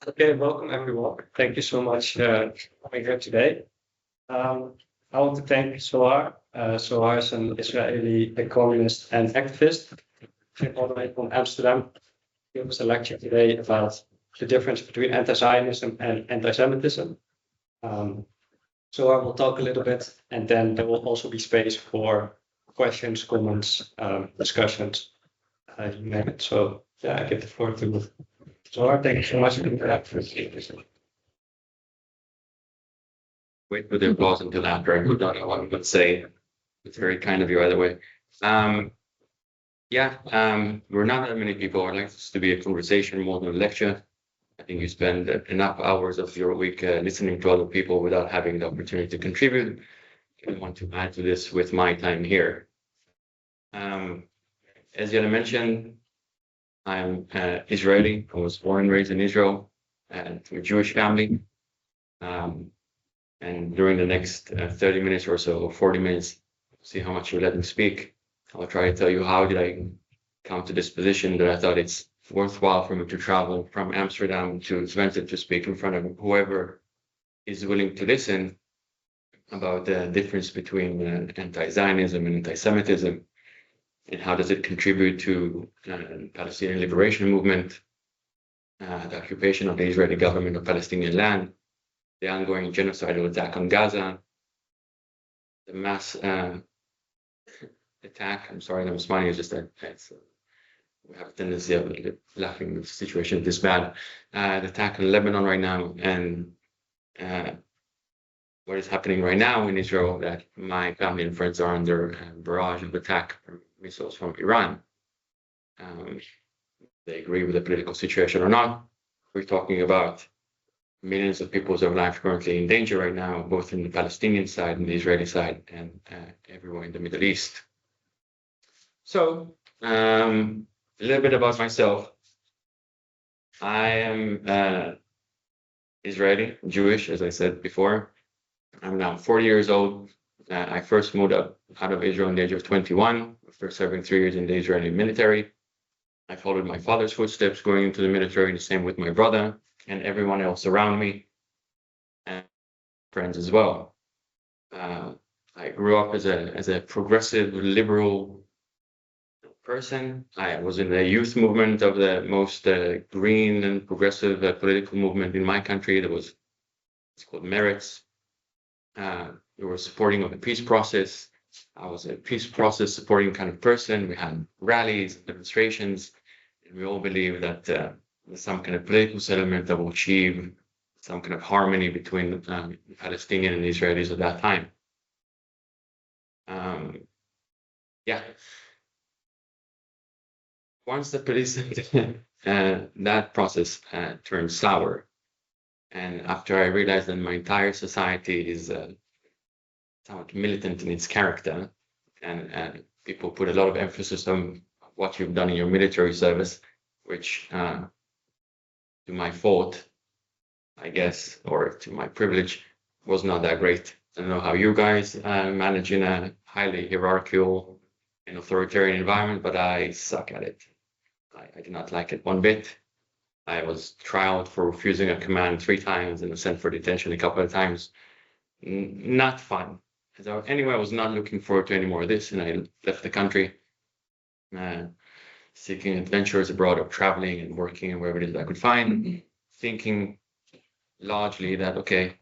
Okay, welcome everyone. Thank you so much for coming here today. I want to thank Zohar. Zohar is an Israeli economist and activist, came all the way from Amsterdam. He gives a lecture today about the difference between anti-Zionism and anti-Semitism. Zohar will talk a little bit, and then there will also be space for questions, comments, discussions, you name it. So yeah, I give the floor to Zohar. Thank you so much for that. Wait for the applause until after. I don't know what I'm going to say. It's very kind of you either way. We're not that many people. I'd like this to be a conversation more than a lecture. I think you spend enough hours of your week listening to other people without having the opportunity to contribute. I want to add to this with my time here. As Yana mentioned, I'm Israeli. I was born and raised in Israel to a Jewish family. And during the next 30 minutes or so, or 40 minutes, see how much you let me speak. I'll try to tell you how did I come to this position that I thought it's worthwhile for me to travel from Amsterdam to Twente to speak in front of whoever is willing to listen about the difference between anti-Zionism and anti-Semitism, and how does it contribute to the Palestinian liberation movement, the occupation of the Israeli government of Palestinian land, the ongoing genocidal attack on Gaza, the mass attack. I'm sorry, I'm smiling. It's just that we have a tendency of laughing at the situation this bad. The attack in Lebanon right now, and what is happening right now in Israel, that my family and friends are under a barrage of attack from missiles from Iran. They agree with the political situation or not. We're talking about millions of people's lives currently in danger right now, both in the Palestinian side and the Israeli side, and everywhere in the Middle East. So, a little bit about myself. I am Israeli, Jewish, as I said before. I'm now 40 years old. I first moved out of Israel at the age of 21, after serving 3 years in the Israeli military. I followed my father's footsteps going into the military, the same with my brother and everyone else around me, and friends as well. I grew up as a progressive, liberal person. I was in the youth movement of the most green and progressive political movement in my country. It's called Meretz. We were supporting of the peace process. I was a peace process supporting kind of person. We had rallies, demonstrations, and we all believe that there's some kind of political settlement that will achieve some kind of harmony between the Palestinian and Israelis at that time. Once the police, that process turned sour. And after I realized that my entire society is somewhat militant in its character, and people put a lot of emphasis on what you've done in your military service, which to my fault, I guess, or to my privilege, was not that great. I don't know how you guys manage in a highly hierarchical and authoritarian environment, but I suck at it. I do not like it one bit. I was trialed for refusing a command 3 times and sent for detention a couple of times. Not fun. So anyway, I was not looking forward to any more of this, and I left the country, seeking adventures abroad, of traveling and working and wherever it is that I could find, thinking largely that, okay,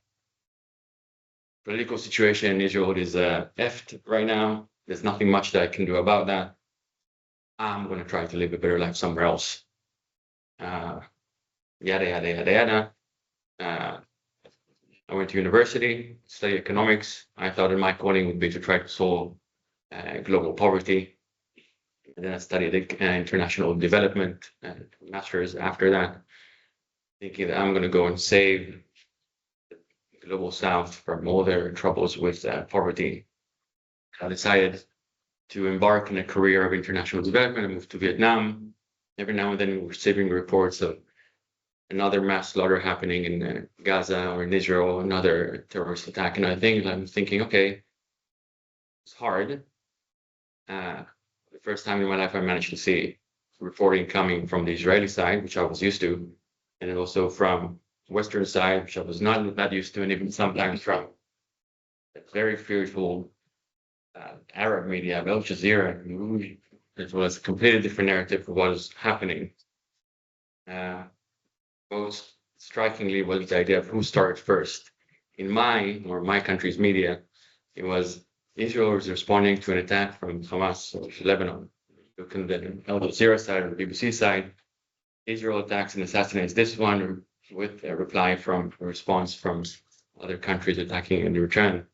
political situation in Israel is effed right now. There's nothing much that I can do about that. I'm going to try to live a better life somewhere else. Yada, yada, yada, yada. I went to university, studied economics. I thought that my calling would be to try to solve global poverty. And then I studied international development, master's after that, thinking that I'm going to go and save the global South from all their troubles with poverty. I decided to embark in a career of international development. I moved to Vietnam. Every now and then we're receiving reports of another mass slaughter happening in Gaza or in Israel, another terrorist attack, and I'm thinking, okay, it's hard. The first time in my life I managed to see reporting coming from the Israeli side, which I was used to, and also from Western side, which I was not used to, and even sometimes from very fearful Arab media, Al Jazeera. It was a completely different narrative of what was happening. Most strikingly was the idea of who started first. In my country's media, it was Israel was responding to an attack from Hamas or Lebanon. Look at the Al Jazeera side or the BBC side, Israel attacks and assassinates this one with a reply from a response from other countries attacking in return.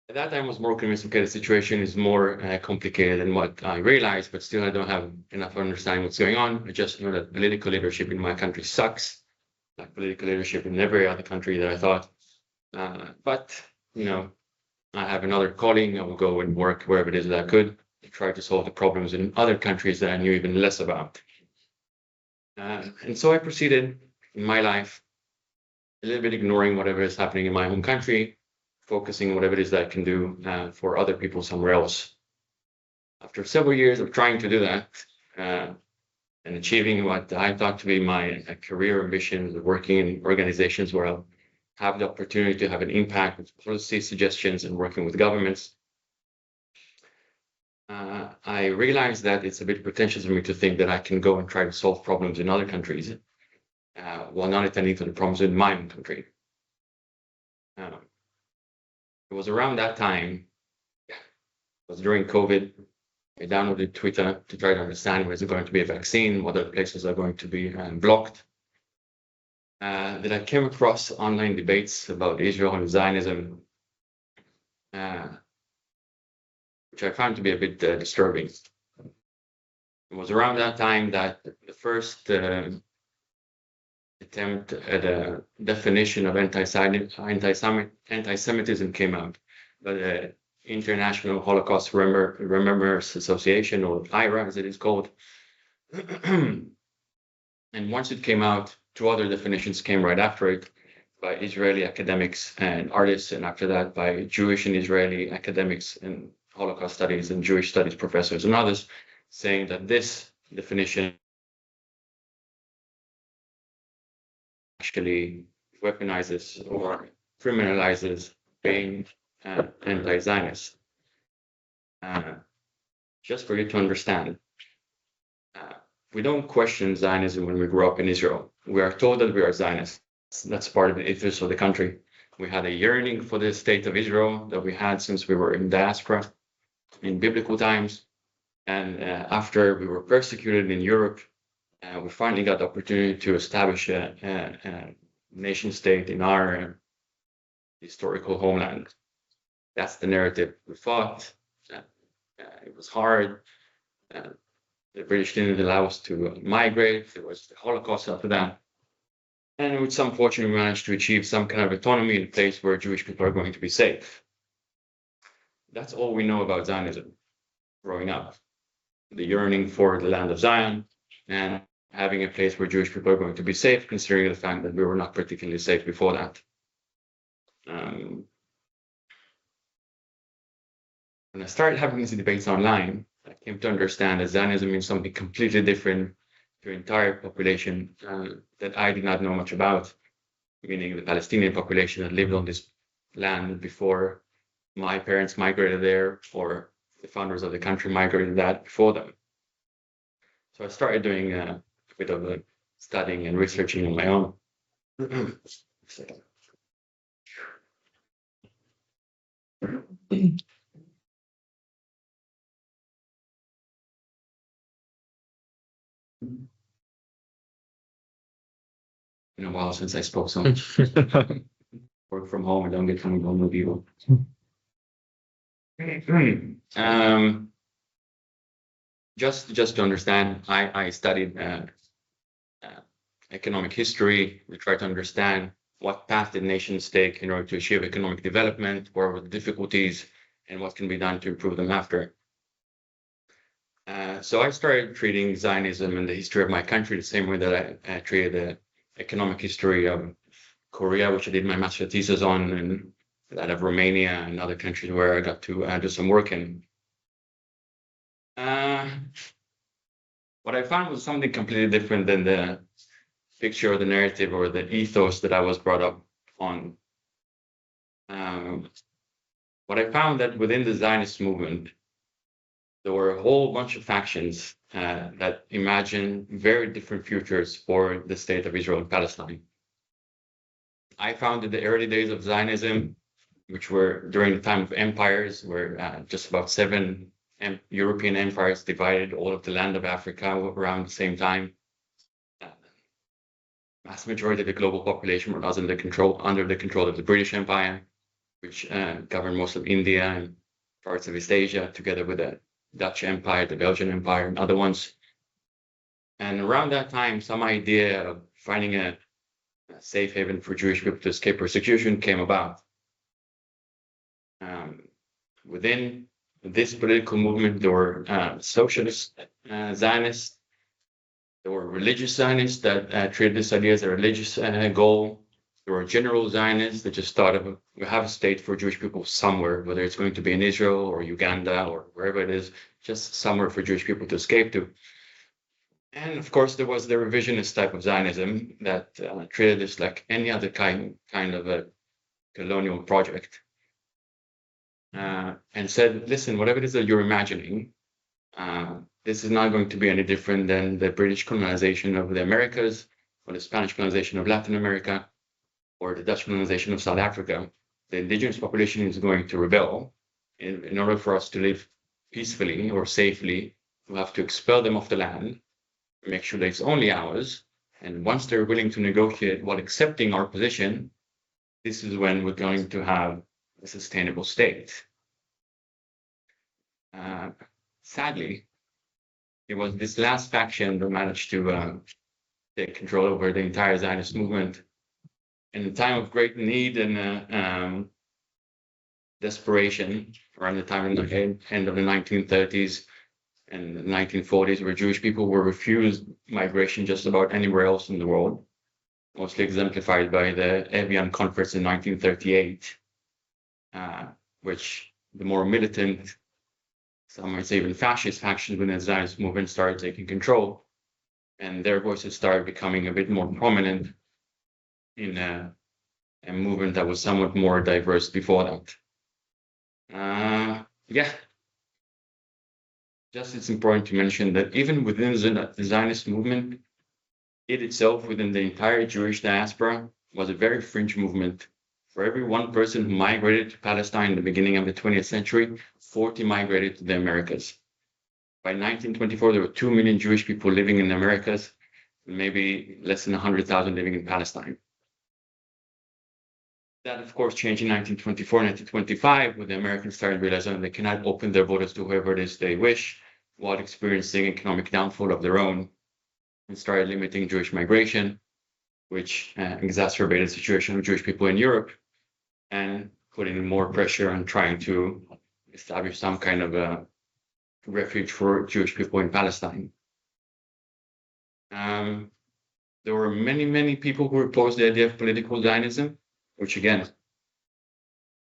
At that time, I was more convinced, okay, the situation is more complicated than what I realized, but still I don't have enough understanding what's going on. I just know that political leadership in my country sucks, like political leadership in every other country that I thought. But, I have another calling. I will go and work wherever it is that I could to try to solve the problems in other countries that I knew even less about. And so I proceeded in my life, a little bit ignoring whatever is happening in my home country, focusing on whatever it is that I can do for other people somewhere else. After several years of trying to do that and achieving what I thought to be my career ambitions, working in organizations where I'll have the opportunity to have an impact with policy suggestions and working with governments, I realized that it's a bit pretentious for me to think that I can go and try to solve problems in other countries while not attending to the problems in my own country. It was around that time, it was during COVID, I downloaded Twitter to try to understand where is going to be a vaccine, what other places are going to be blocked. Then I came across online debates about Israel and Zionism, which I found to be a bit disturbing. It was around that time that the first attempt at a definition of anti-Semitism came out by the International Holocaust Remembrance Association, or IRA as it is called. And once it came out, two other definitions came right after it by Israeli academics and artists, and after that by Jewish and Israeli academics and Holocaust studies and Jewish studies professors and others, saying that this definition actually weaponizes or criminalizes being anti-Zionist. Just for you to understand, we don't question Zionism when we grow up in Israel. We are told that we are Zionists. That's part of the ethos of the country. We had a yearning for the state of Israel that we had since we were in diaspora in biblical times. And after we were persecuted in Europe, we finally got the opportunity to establish a nation state in our historical homeland. That's the narrative we fought. It was hard. The British didn't allow us to migrate. There was the Holocaust after that. And with some fortune, we managed to achieve some kind of autonomy in a place where Jewish people are going to be safe. That's all we know about Zionism growing up. The yearning for the land of Zion and having a place where Jewish people are going to be safe, considering the fact that we were not particularly safe before that. When I started having these debates online, I came to understand that Zionism means something completely different to the entire population that I did not know much about, meaning the Palestinian population that lived on this land before my parents migrated there, or the founders of the country migrated that before them. So I started doing a bit of studying and researching on my own. Been a while since I spoke so much. Work from home, I don't get coming home with people. Just to understand, I studied economic history. We try to understand what path did nations take in order to achieve economic development, what were the difficulties, and what can be done to improve them after. So I started treating Zionism and the history of my country the same way that I treated the economic history of Korea, which I did my master thesis on, and that of Romania and other countries where I got to do some work in. What I found was something completely different than the picture or the narrative or the ethos that I was brought up on. What I found that within the Zionist movement, there were a whole bunch of factions that imagine very different futures for the state of Israel and Palestine. I found in the early days of Zionism, which were during the time of empires, where just about 7 European empires divided all of the land of Africa around the same time. Vast majority of the global population was under the control of the British Empire, which governed most of India and parts of East Asia, together with the Dutch Empire, the Belgian Empire, and other ones. And around that time, some idea of finding a safe haven for Jewish people to escape persecution came about. Within this political movement, there were socialist Zionists, there were religious Zionists that treated this idea as a religious goal. There were general Zionists that just thought of we have a state for Jewish people somewhere, whether it's going to be in Israel or Uganda or wherever it is, just somewhere for Jewish people to escape to. And of course, there was the revisionist type of Zionism that treated this like any other kind of a colonial project, and said, listen, whatever it is that you're imagining, this is not going to be any different than the British colonization of the Americas or the Spanish colonization of Latin America or the Dutch colonization of South Africa. The indigenous population is going to rebel. In order for us to live peacefully or safely, we have to expel them off the land, make sure that it's only ours. And once they're willing to negotiate while accepting our position, this is when we're going to have a sustainable state. Sadly, it was this last faction that managed to take control over the entire Zionist movement. In a time of great need and desperation, around the time of the end of the 1930s and the 1940s, where Jewish people were refused migration just about anywhere else in the world, mostly exemplified by the Evian Conference in 1938, which the more militant, some might say even fascist factions within the Zionist movement started taking control, and their voices started becoming a bit more prominent in a movement that was somewhat more diverse before that. Just it's important to mention that even within the Zionist movement, it itself, within the entire Jewish diaspora, was a very fringe movement. For every one person who migrated to Palestine in the beginning of the 20th century, 40 migrated to the Americas. By 1924, there were 2 million Jewish people living in the Americas, maybe less than 100,000 living in Palestine. That, of course, changed in 1924, 1925, when the Americans started realizing they cannot open their borders to whoever it is they wish, while experiencing economic downfall of their own, and started limiting Jewish migration, which exacerbated the situation of Jewish people in Europe, and putting more pressure on trying to establish some kind of a refuge for Jewish people in Palestine. There were many, many people who opposed the idea of political Zionism, which again,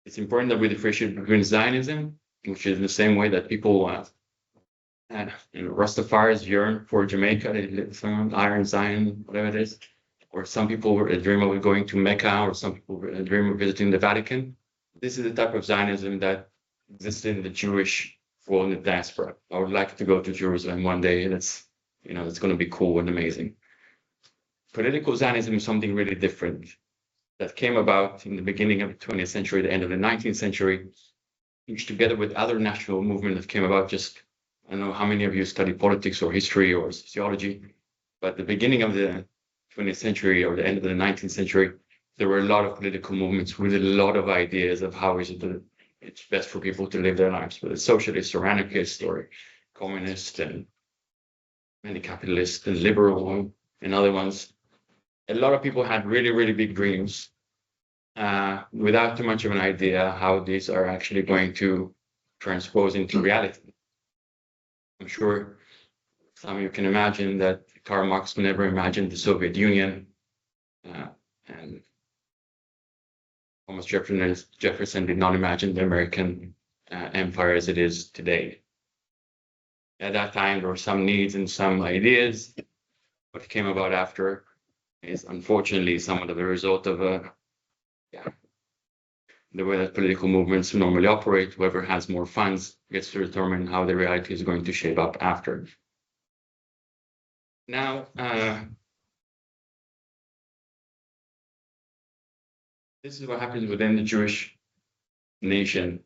it's important that we differentiate between Zionism, which is the same way that people, Rastafaris yearn for Jamaica, some Iron Zion, whatever it is, or some people dream of going to Mecca, or some people dream of visiting the Vatican. This is the type of Zionism that existed in the Jewish world in the diaspora. I would like to go to Jerusalem one day. That's it's going to be cool and amazing. Political Zionism is something really different that came about in the beginning of the 20th century, the end of the 19th century, which together with other national movements that came about, just, I don't know how many of you study politics or history or sociology, but the beginning of the 20th century or the end of the 19th century, there were a lot of political movements with a lot of ideas of how it's best for people to live their lives, whether it's socialist or anarchist or communist and many capitalists and liberal and other ones. A lot of people had really, really big dreams without too much of an idea how these are actually going to transpose into reality. I'm sure some of you can imagine that Karl Marx never imagined the Soviet Union, and Thomas Jefferson did not imagine the American empire as it is today. at that time, there were some needs and some ideas. What came about after is unfortunately somewhat of a result of the way that political movements normally operate. Whoever has more funds gets to determine how the reality is going to shape up after. Now, this is what happens within the Jewish nation,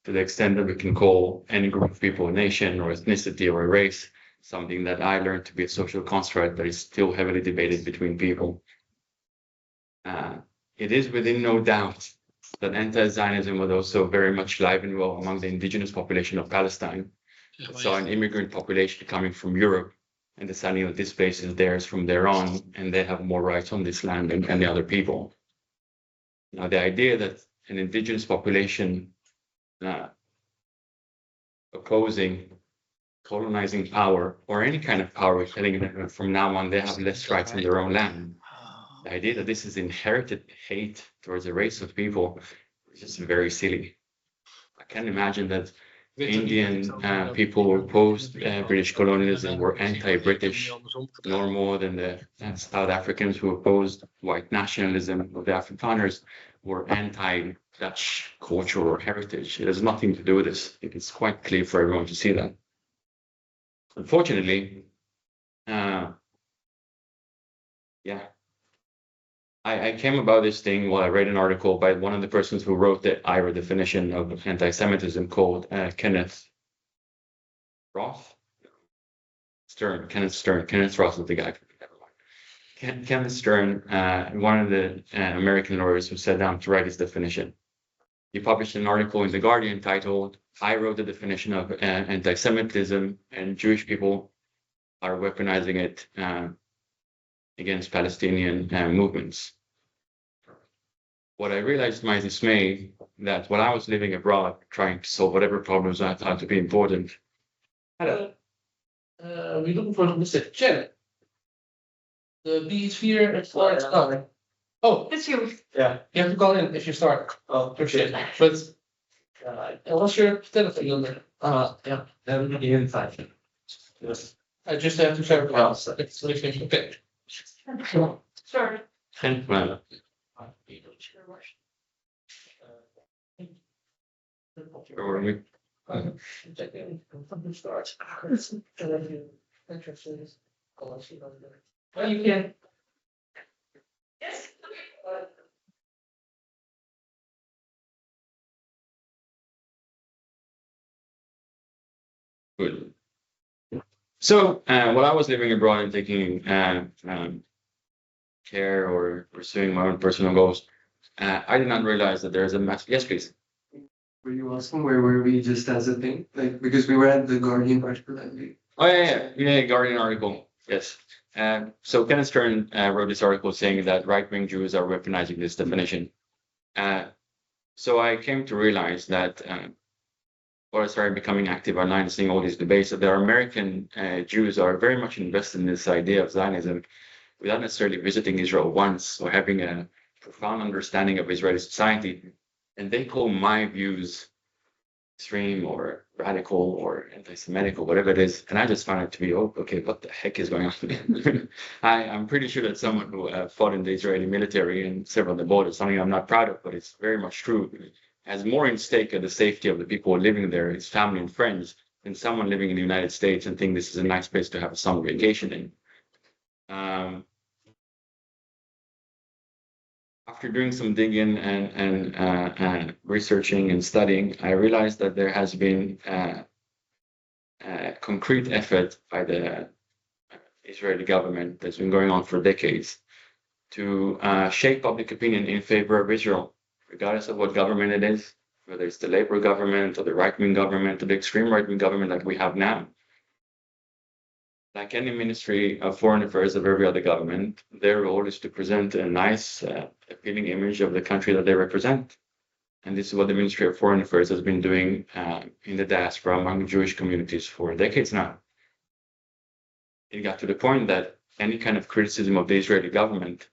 to the extent that we can call any group of people a nation or ethnicity or a race, something that I learned to be a social construct that is still heavily debated between people. It is within no doubt that anti-Zionism was also very much alive and well among the indigenous population of Palestine. So an immigrant population coming from Europe and deciding that this place is theirs from there on, and they have more rights on this land than any other people. Now, the idea that an indigenous population opposing colonizing power or any kind of power, telling them that from now on they have less rights in their own land. The idea that this is inherited hate towards a race of people is just very silly. I can't imagine that Indian people who opposed British colonialism were anti-British, nor more than the South Africans who opposed white nationalism of the Afrikaners were anti-Dutch culture or heritage. It has nothing to do with this. It's quite clear for everyone to see that. Unfortunately, I came about this thing while I read an article by one of the persons who wrote the IRA definition of anti-Semitism, called Kenneth Roth? Kenneth Roth is the guy. Kenneth Stern, one of the American lawyers who sat down to write his definition. He published an article in The Guardian titled, "I wrote the definition of anti-Semitism and Jewish people are weaponizing it against Palestinian movements." What I realized to my dismay, that while I was living abroad trying to solve whatever problems I thought to be important. Hello. We're looking for Mr. Chen. The B4 is starts up. Oh, It's you. Yeah. you have to call in if you start. Oh, Your shit. But what's your telephone number? Yeah. then in 5 minutes. Yes. I just have to verify. It's okay. Sorry. And, well, or we- Check in. Start. Well, you can. Yes. Good. So while I was living abroad and taking care or pursuing my own personal goals, I did not realize that there is a massive. Yes, please. Were you asking where were we just as a thing? Like, because we were at the Guardian article, I believe. Oh yeah, Guardian article. Yes. So Kenneth Stern wrote this article saying that right-wing Jews are weaponizing this definition. So I came to realize that, or I started becoming active online and seeing all these debates, that there are American Jews are very much invested in this idea of Zionism without necessarily visiting Israel once or having a profound understanding of Israeli society. And they call my views extreme or radical or anti-Semitic or whatever it is. And I just found it to be, oh, okay, what the heck is going on? I'm pretty sure that someone who fought in the Israeli military and served on the border, something I'm not proud of, but it's very much true, has more in stake at the safety of the people living there, his family and friends, than someone living in the United States and think this is a nice place to have a summer vacation in. After doing some digging and researching and studying, I realized that there has been a concrete effort by the Israeli government that's been going on for decades to shape public opinion in favor of Israel, regardless of what government it is, whether it's the Labour government or the right-wing government or the extreme right-wing government that we have now. Like any Ministry of Foreign Affairs of every other government, their role is to present a nice, appealing image of the country that they represent. And this is what the Ministry of Foreign Affairs has been doing in the diaspora among Jewish communities for decades now. It got to the point that any kind of criticism of the Israeli government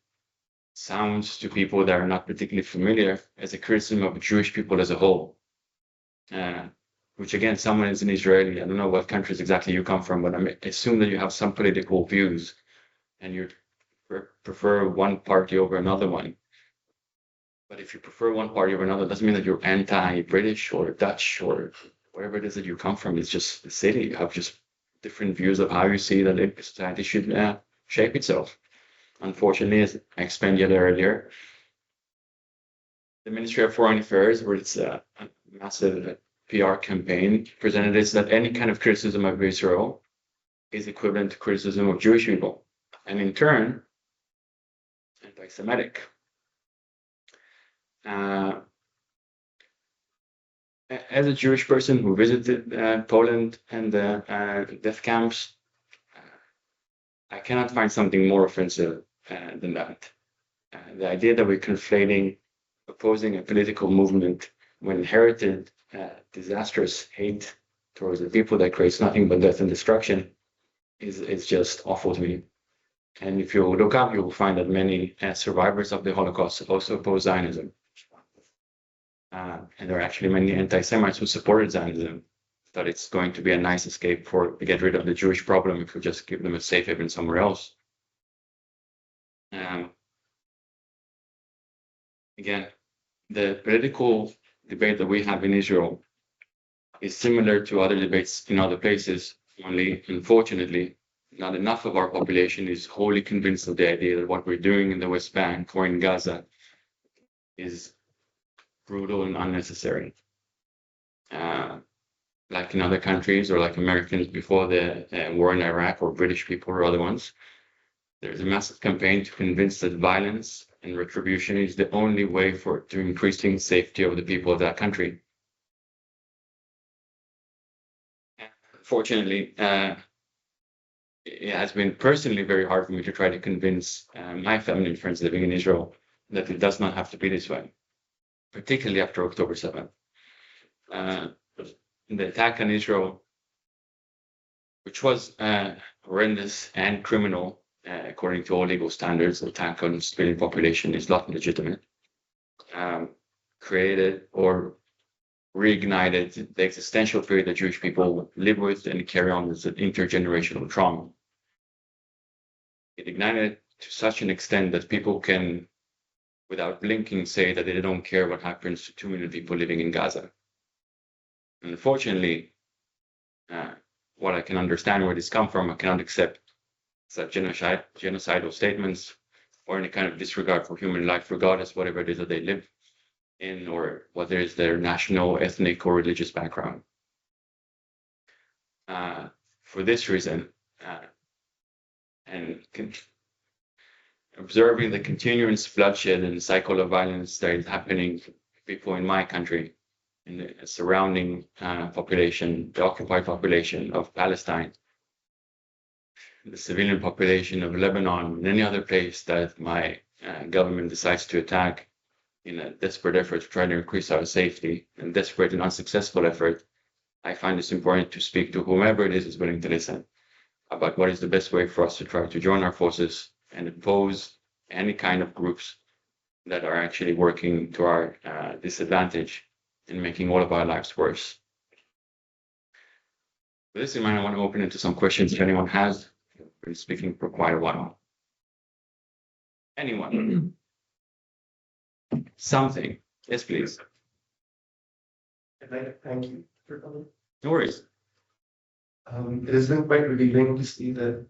sounds to people that are not particularly familiar as a criticism of Jewish people as a whole. which again, someone is an Israeli, I don't know what countries exactly you come from, but I assume that you have some political views and you prefer one party over another one. But if you prefer one party over another, it doesn't mean that you're anti-British or Dutch or wherever it is that you come from. It's just the city. You have just different views of how you see that a society should shape itself. Unfortunately, as I explained earlier, the Ministry of Foreign Affairs, with its massive PR campaign, presented it that any kind of criticism of Israel is equivalent to criticism of Jewish people, and in turn, anti-Semitic. As a Jewish person who visited Poland and the death camps, I cannot find something more offensive than that. The idea that we're conflating opposing a political movement when inherited disastrous hate towards the people that creates nothing but death and destruction is just awful to me. And if you look up, you will find that many survivors of the Holocaust also oppose Zionism. And there are actually many anti-Semites who supported Zionism, that it's going to be a nice escape to get rid of the Jewish problem if we just give them a safe haven somewhere else. Again, the political debate that we have in Israel is similar to other debates in other places, only unfortunately, not enough of our population is wholly convinced of the idea that what we're doing in the West Bank or in Gaza is brutal and unnecessary. Like in other countries, or like Americans before the war in Iraq, or British people or other ones, there's a massive campaign to convince that violence and retribution is the only way to increasing safety of the people of that country. Fortunately, it has been personally very hard for me to try to convince my family and friends living in Israel that it does not have to be this way, particularly after October 7th. The attack on Israel, which was horrendous and criminal, according to all legal standards, the attack on civilian population is not legitimate, created or reignited the existential fear that Jewish people live with and carry on as an intergenerational trauma. It ignited to such an extent that people can, without blinking, say that they don't care what happens to 2 million people living in Gaza. Unfortunately, what I can understand where this comes from, I cannot accept such genocidal statements or any kind of disregard for human life, regardless whatever it is that they live in, or whether it's their national, ethnic, or religious background. For this reason, and observing the continuous bloodshed and cycle of violence that is happening to people in my country, in the surrounding population, the occupied population of Palestine, the civilian population of Lebanon, and any other place that my government decides to attack in a desperate effort to try to increase our safety, and desperate and unsuccessful effort, I find it's important to speak to whomever it is willing to listen about what is the best way for us to try to join our forces and oppose any kind of groups that are actually working to our disadvantage and making all of our lives worse. With this in mind, I want to open it to some questions if anyone has. I've been speaking for quite a while. Anyone? Something? Yes, please. Thank you for coming. No worries. It has been quite revealing to see that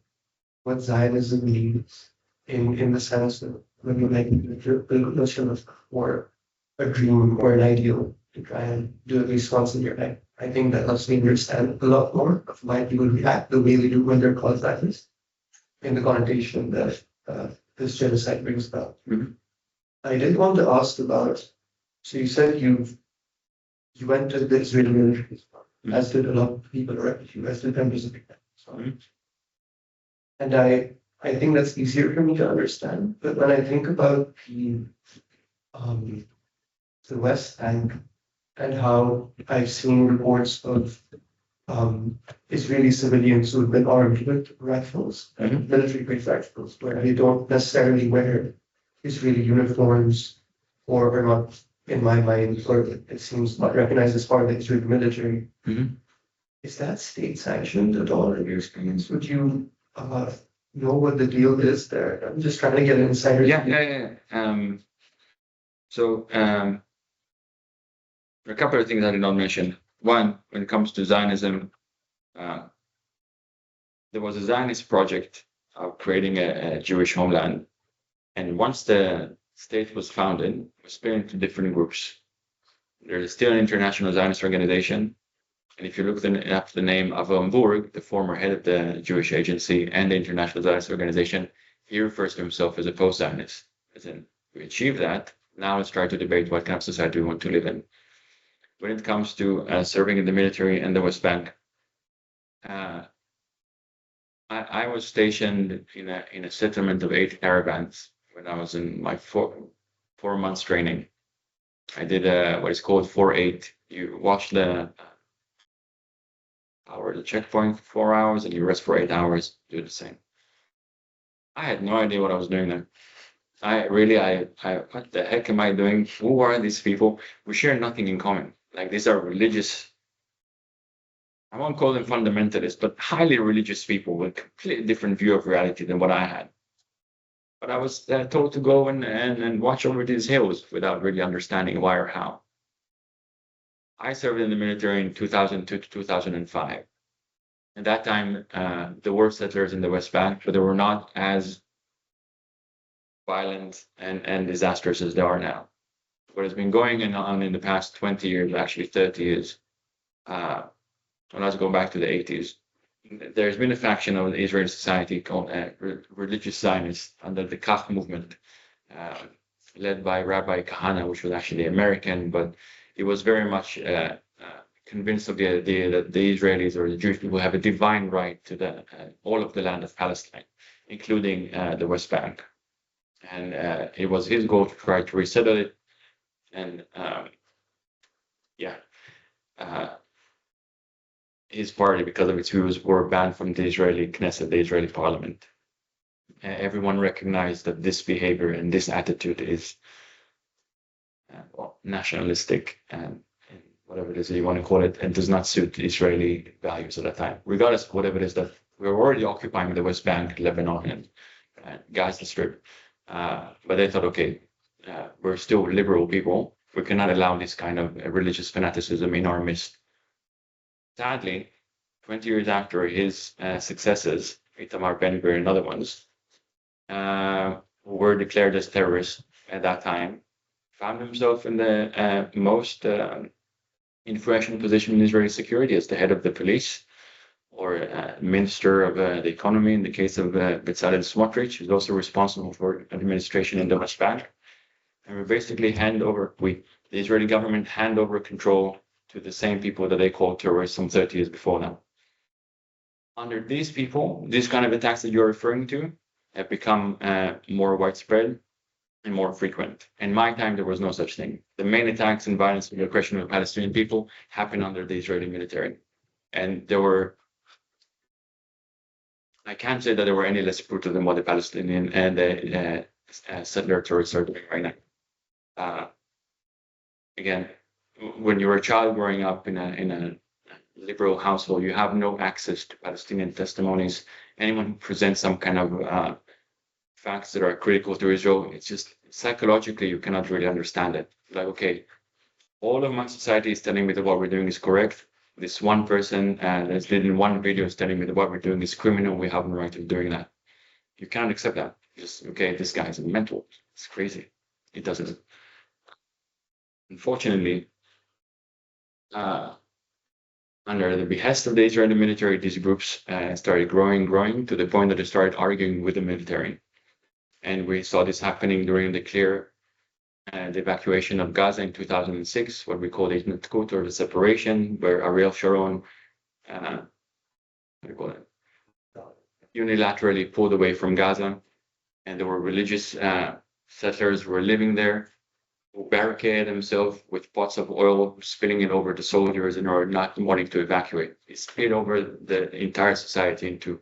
what Zionism means in the sense that when you make the notion of or a dream or an ideal to try and do at least once in your life. I think that helps me understand a lot more of why people react the way they do when they're called Zionists in the connotation that this genocide brings about. Mm-hmm. I did want to ask about, so you said you went to the Israeli military, as did a lot of people around you, as did members of the family. And I think that's easier for me to understand. But when I think about the West Bank and how I've seen reports of Israeli civilians who have been armed with rifles, military-grade rifles, where they don't necessarily wear Israeli uniforms or are not in my mind, or it seems not recognized as part of the Israeli military. Mhm. Is that state sanctioned at all in your experience? Would you know what the deal is there? I'm just trying to get an insider. Yeah. So a couple of things I did not mention. One, when it comes to Zionism, there was a Zionist project of creating a Jewish homeland. And once the state was founded, it was split into different groups. There's still an international Zionist organization. And if you look up the name of Burg, the former head of the Jewish Agency and the International Zionist Organization, he refers to himself as a post-Zionist. As in, we achieved that. Now let's try to debate what kind of society we want to live in. When it comes to serving in the military and the West Bank, I was stationed in a settlement of 8 caravans when I was in my 4 months training. I did what is called 4-8. You watch the checkpoint for 4 hours and you rest for 8 hours. Do the same. I had no idea what I was doing there. What the heck am I doing? Who are these people? We share nothing in common. Like, these are religious. I won't call them fundamentalists, but highly religious people with a completely different view of reality than what I had. But I was told to go and watch over these hills without really understanding why or how. I served in the military in 2002 to 2005. At that time, there were settlers in the West Bank, but they were not as violent and disastrous as they are now. What has been going on in the past 20 years, actually 30 years, let's go back to the 80s. There's been a faction of the Israeli society called religious Zionists under the Kach movement, led by Rabbi Kahana, which was actually American, but he was very much convinced of the idea that the Israelis or the Jewish people have a divine right to all of the land of Palestine, including the West Bank. And it was his goal to try to resettle it. And his party, because of its views, were banned from the Israeli Knesset, the Israeli parliament. Everyone recognized that this behavior and this attitude is nationalistic and whatever it is that you want to call it, and does not suit Israeli values at that time. Regardless of whatever it is that we were already occupying the West Bank, Lebanon, and Gaza Strip. But they thought, okay, we're still liberal people. We cannot allow this kind of religious fanaticism in our midst. Sadly, 20 years after his successes, Itamar Ben-Gvir and other ones, who were declared as terrorists at that time, found himself in the most influential position in Israeli security as the head of the police, or minister of the economy in the case of Bezalel Smotrich, who's also responsible for administration in the West Bank. And we basically the Israeli government hand over control to the same people that they called terrorists some 30 years before now. Under these people, these kind of attacks that you're referring to have become more widespread and more frequent. In my time, there was no such thing. The main attacks and violence and repression of the Palestinian people happened under the Israeli military. And I can't say that there were any less brutal than what the Palestinian and the settler terrorists are doing right now. Again, when you're a child growing up in a liberal household, you have no access to Palestinian testimonies. Anyone who presents some kind of facts that are critical to Israel, it's just psychologically you cannot really understand it. Like, okay, all of my society is telling me that what we're doing is correct. This one person that's in one video is telling me that what we're doing is criminal. We have no right to doing that. You can't accept that. Just, okay, this guy's mental. It's crazy. It doesn't. Unfortunately, under the behest of the Israeli military, these groups started growing to the point that they started arguing with the military. And we saw this happening during the evacuation of Gaza in 2006, what we call the Itnatkut, or the separation, where Ariel Sharon unilaterally pulled away from Gaza, and there were religious settlers who were living there, who barricaded themselves with pots of oil, spilling it over the soldiers in order not wanting to evacuate. It spilled over the entire society into,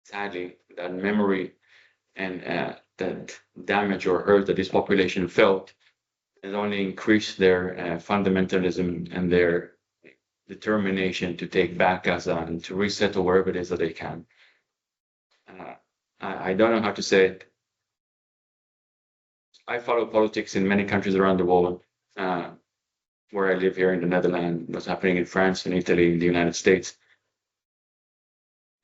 sadly, that memory and that damage or hurt that this population felt has only increased their fundamentalism and their determination to take back Gaza and to resettle wherever it is that they can. I don't know how to say it. I follow politics in many countries around the world. Where I live here in the Netherlands, what's happening in France and Italy, in the United States.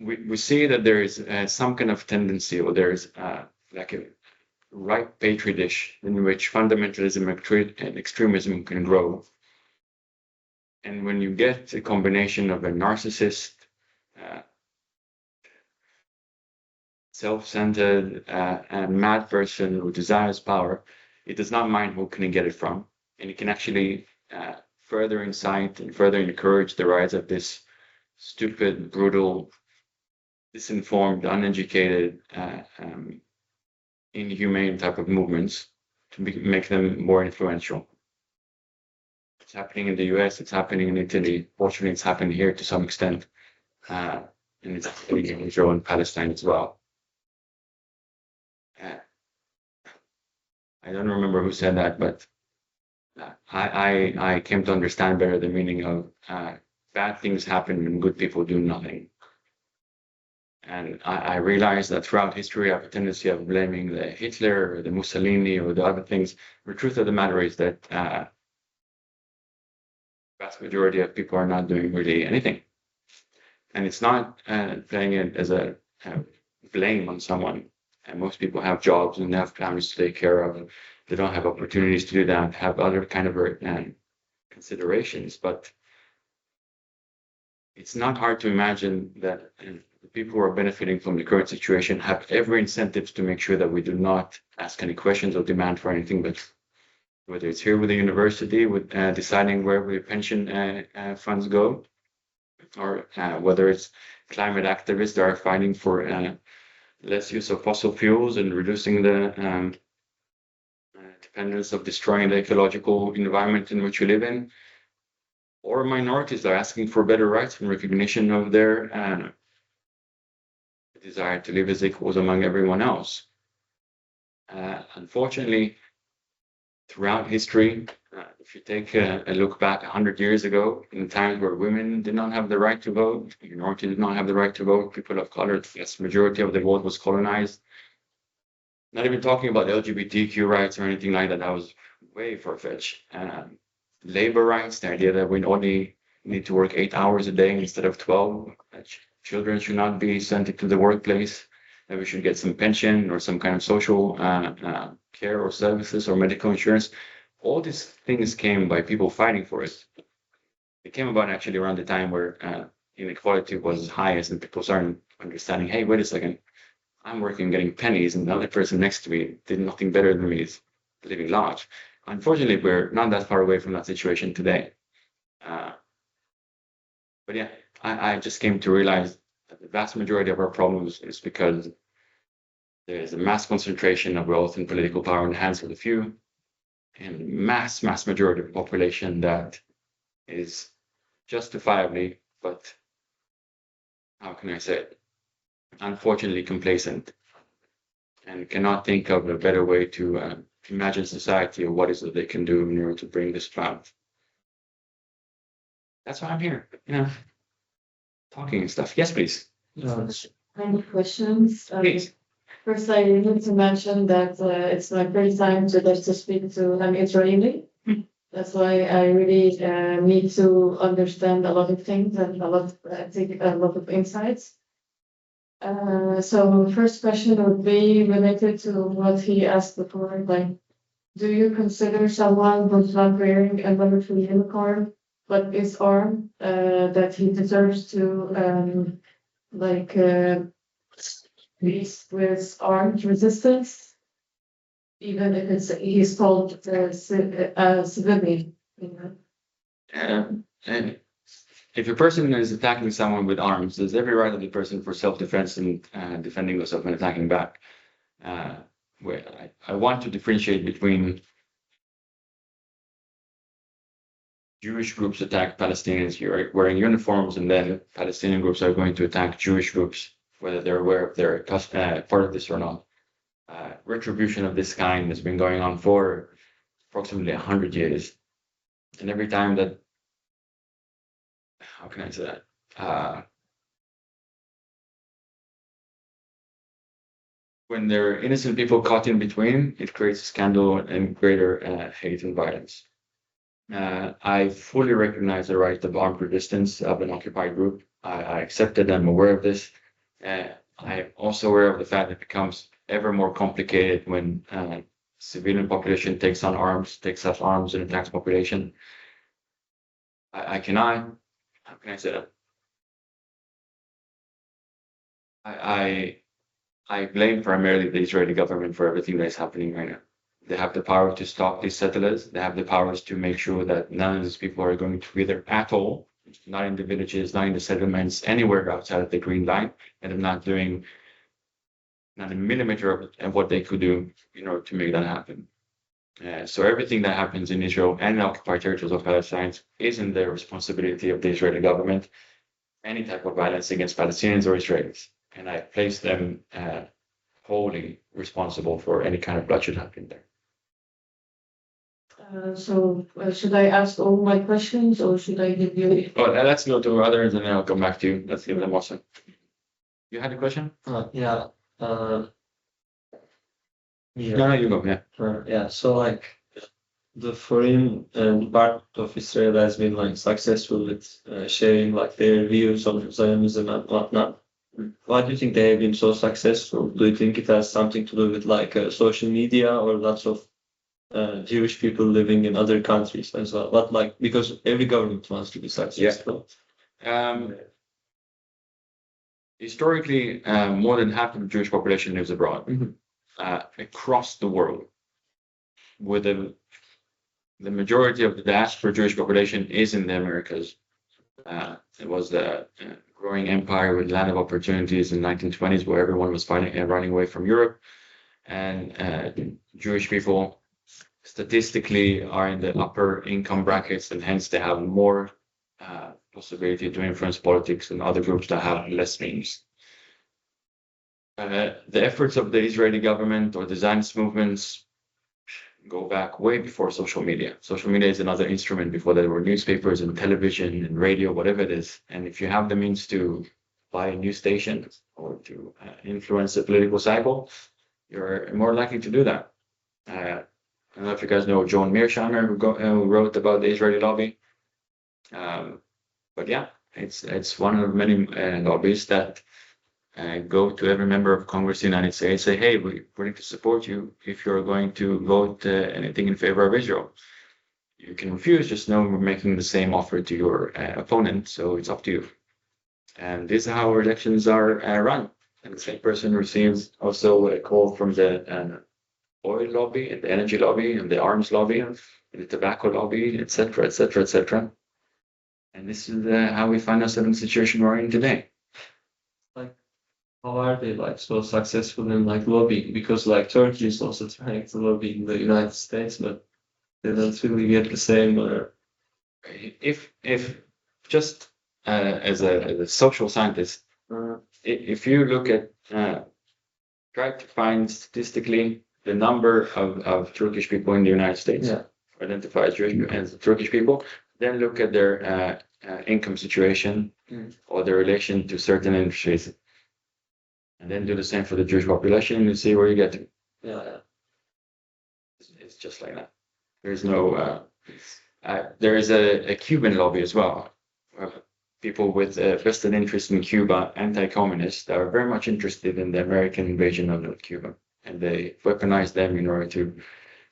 We see that there is some kind of tendency, or there is like a right petri dish in which fundamentalism and extremism can grow. And when you get a combination of a narcissist, self-centered, and mad person who desires power, it does not mind who can get it from, and it can actually further incite and further encourage the rise of this stupid, brutal, disinformed, uneducated, inhumane type of movements to make them more influential. It's happening in the US, it's happening in Italy. Fortunately, it's happening here to some extent. And it's happening in Israel and Palestine as well. I don't remember who said that, but I came to understand better the meaning of bad things happen when good people do nothing. And I realized that throughout history, I have a tendency of blaming the Hitler or the Mussolini or the other things. The truth of the matter is that the vast majority of people are not doing really anything. And it's not playing it as a blame on someone. And most people have jobs and they have families to take care of. They don't have opportunities to do that, have other kind of considerations. But it's not hard to imagine that the people who are benefiting from the current situation have every incentive to make sure that we do not ask any questions or demand for anything, but whether it's here with the university, with deciding where the pension funds go, or whether it's climate activists that are fighting for less use of fossil fuels and reducing the dependence of destroying the ecological environment in which we live in, or minorities that are asking for better rights and recognition of their desire to live as equals among everyone else. Unfortunately, throughout history, if you take a look back 100 years ago, in times where women did not have the right to vote, minorities did not have the right to vote, people of color, the vast majority of the world was colonized. Not even talking about LGBTQ rights or anything like that, that was way far-fetched. Labor rights, the idea that we only need to work 8 hours a day instead of 12, that children should not be sent into the workplace, that we should get some pension or some kind of social care or services or medical insurance. All these things came by people fighting for it. It came about actually around the time where inequality was highest and people started understanding, hey, wait a second, I'm working getting pennies and the other person next to me did nothing better than me, is living large. Unfortunately, we're not that far away from that situation today. But yeah, I just came to realize that the vast majority of our problems is because there is a mass concentration of wealth and political power in the hands of the few, and mass majority of the population that is justifiably, but how can I say it, unfortunately complacent, and cannot think of a better way to imagine society or what is it they can do in order to bring this about. That's why I'm here, talking and stuff. Yes, please. Any questions? Please. First, I need to mention that it's my first time to speak to an Israeli. That's why I really need to understand a lot of things and take a lot of insights. So first question would be related to what he asked before, like, do you consider someone who's not wearing a military uniform but is armed that he deserves to peace with armed resistance, even if he's called civilian? And if a person is attacking someone with arms, there's every right of the person for self-defense and defending themselves and attacking back. Where I want to differentiate between Jewish groups attack Palestinians wearing uniforms, and then Palestinian groups are going to attack Jewish groups, whether they're aware of their part of this or not. Retribution of this kind has been going on for approximately 100 years. And every time that, how can I say that? When there are innocent people caught in between, it creates a scandal and greater hate and violence. I fully recognize the right of armed resistance of an occupied group. I accept it. I'm aware of this. I'm also aware of the fact that it becomes ever more complicated when civilian population takes up arms and attacks population. I cannot, how can I say that? I blame primarily the Israeli government for everything that is happening right now. They have the power to stop these settlers. They have the powers to make sure that none of these people are going to be there at all, not in the villages, not in the settlements, anywhere outside of the Green Line, and they're not doing not a millimeter of what they could do in order to make that happen. So everything that happens in Israel and the occupied territories of Palestine isn't the responsibility of the Israeli government. Any type of violence against Palestinians or Israelis, and I place them wholly responsible for any kind of bloodshed happening there. Should I ask all my questions or should I give you? Oh, let's go to others and then I'll come back to you. Let's give them also. You had a question? Yeah. No, you go. Yeah. Yeah. So like the foreign part of Israel has been like successful with sharing like their views on Zionism and whatnot. Why do you think they have been so successful? Do you think it has something to do with like social media or lots of Jewish people living in other countries as well? But like because every government wants to be successful. Historically, more than half of the Jewish population lives abroad, across the world. With the majority of the diaspora Jewish population is in the Americas. It was the growing empire with land of opportunities in the 1920s, where everyone was running away from Europe, and Jewish people statistically are in the upper income brackets, and hence they have more possibility to influence politics than other groups that have less means. The efforts of the Israeli government or the Zionist movements go back way before social media. Social media is another instrument before there were newspapers and television and radio, whatever it is. And if you have the means to buy a news station or to influence the political cycle, you're more likely to do that. I don't know if you guys know Joan Mearsheimer, who wrote about the Israeli lobby. But yeah, it's one of many lobbies that go to every member of Congress in the United States, say, hey, we're willing to support you if you're going to vote anything in favor of Israel. You can refuse, just know we're making the same offer to your opponent, so it's up to you. And this is how elections are run. And the same person receives also a call from the oil lobby and the energy lobby and the arms lobby and the tobacco lobby, etc., etc., etc. And this is how we find ourselves in the situation we're in today. How are they like so successful in like lobbying? Because like Turkey is also trying to lobby in the United States, but they don't really get the same. Or if just as a social scientist, if you look at try to find statistically the number of Turkish people in the United States, identify as Turkish people, then look at their income situation or their relation to certain industries. And then do the same for the Jewish population and you see where you get to. It's just like that. There's no, there is a Cuban lobby as well. People with vested interest in Cuba, anti-communists, that are very much interested in the American invasion of Cuba. And they weaponize them in order to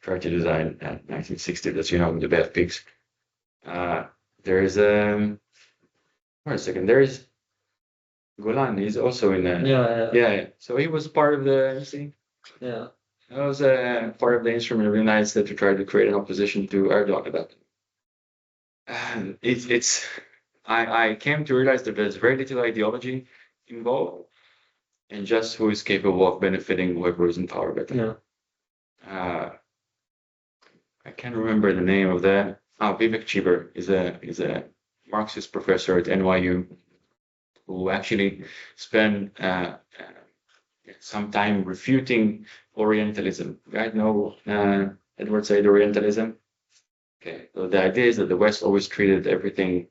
try to design 1960, that's, the Bay of Pigs. There is wait a second, there is Golan is also in there. Yeah. So he was part of the, that was part of the instrument of the United States to try to create an opposition to Erdogan at that time. I came to realize that there's very little ideology involved and just who is capable of benefiting whoever is in power better. I can't remember the name of that. Vivek Chiber is a Marxist professor at NYU who actually spent some time refuting Orientalism. You guys know Edward Said Orientalism. Okay, so the idea is that the West always treated everything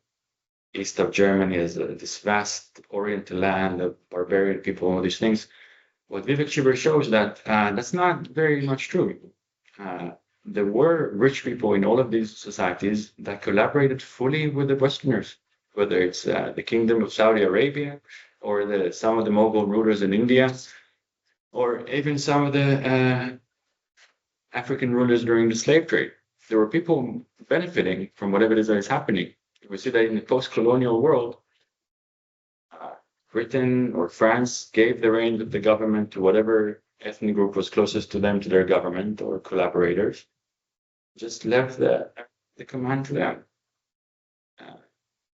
east of Germany as this vast Oriental land of barbarian people, all these things. What Vivek Shiver shows that that's not very much true. There were rich people in all of these societies that collaborated fully with the Westerners, whether it's the Kingdom of Saudi Arabia or some of the Mughal rulers in India, or even some of the African rulers during the slave trade. There were people benefiting from whatever it is that is happening. We see that in the post-colonial world, Britain or France gave the reins of the government to whatever ethnic group was closest to them, to their government or collaborators, just left the command to them.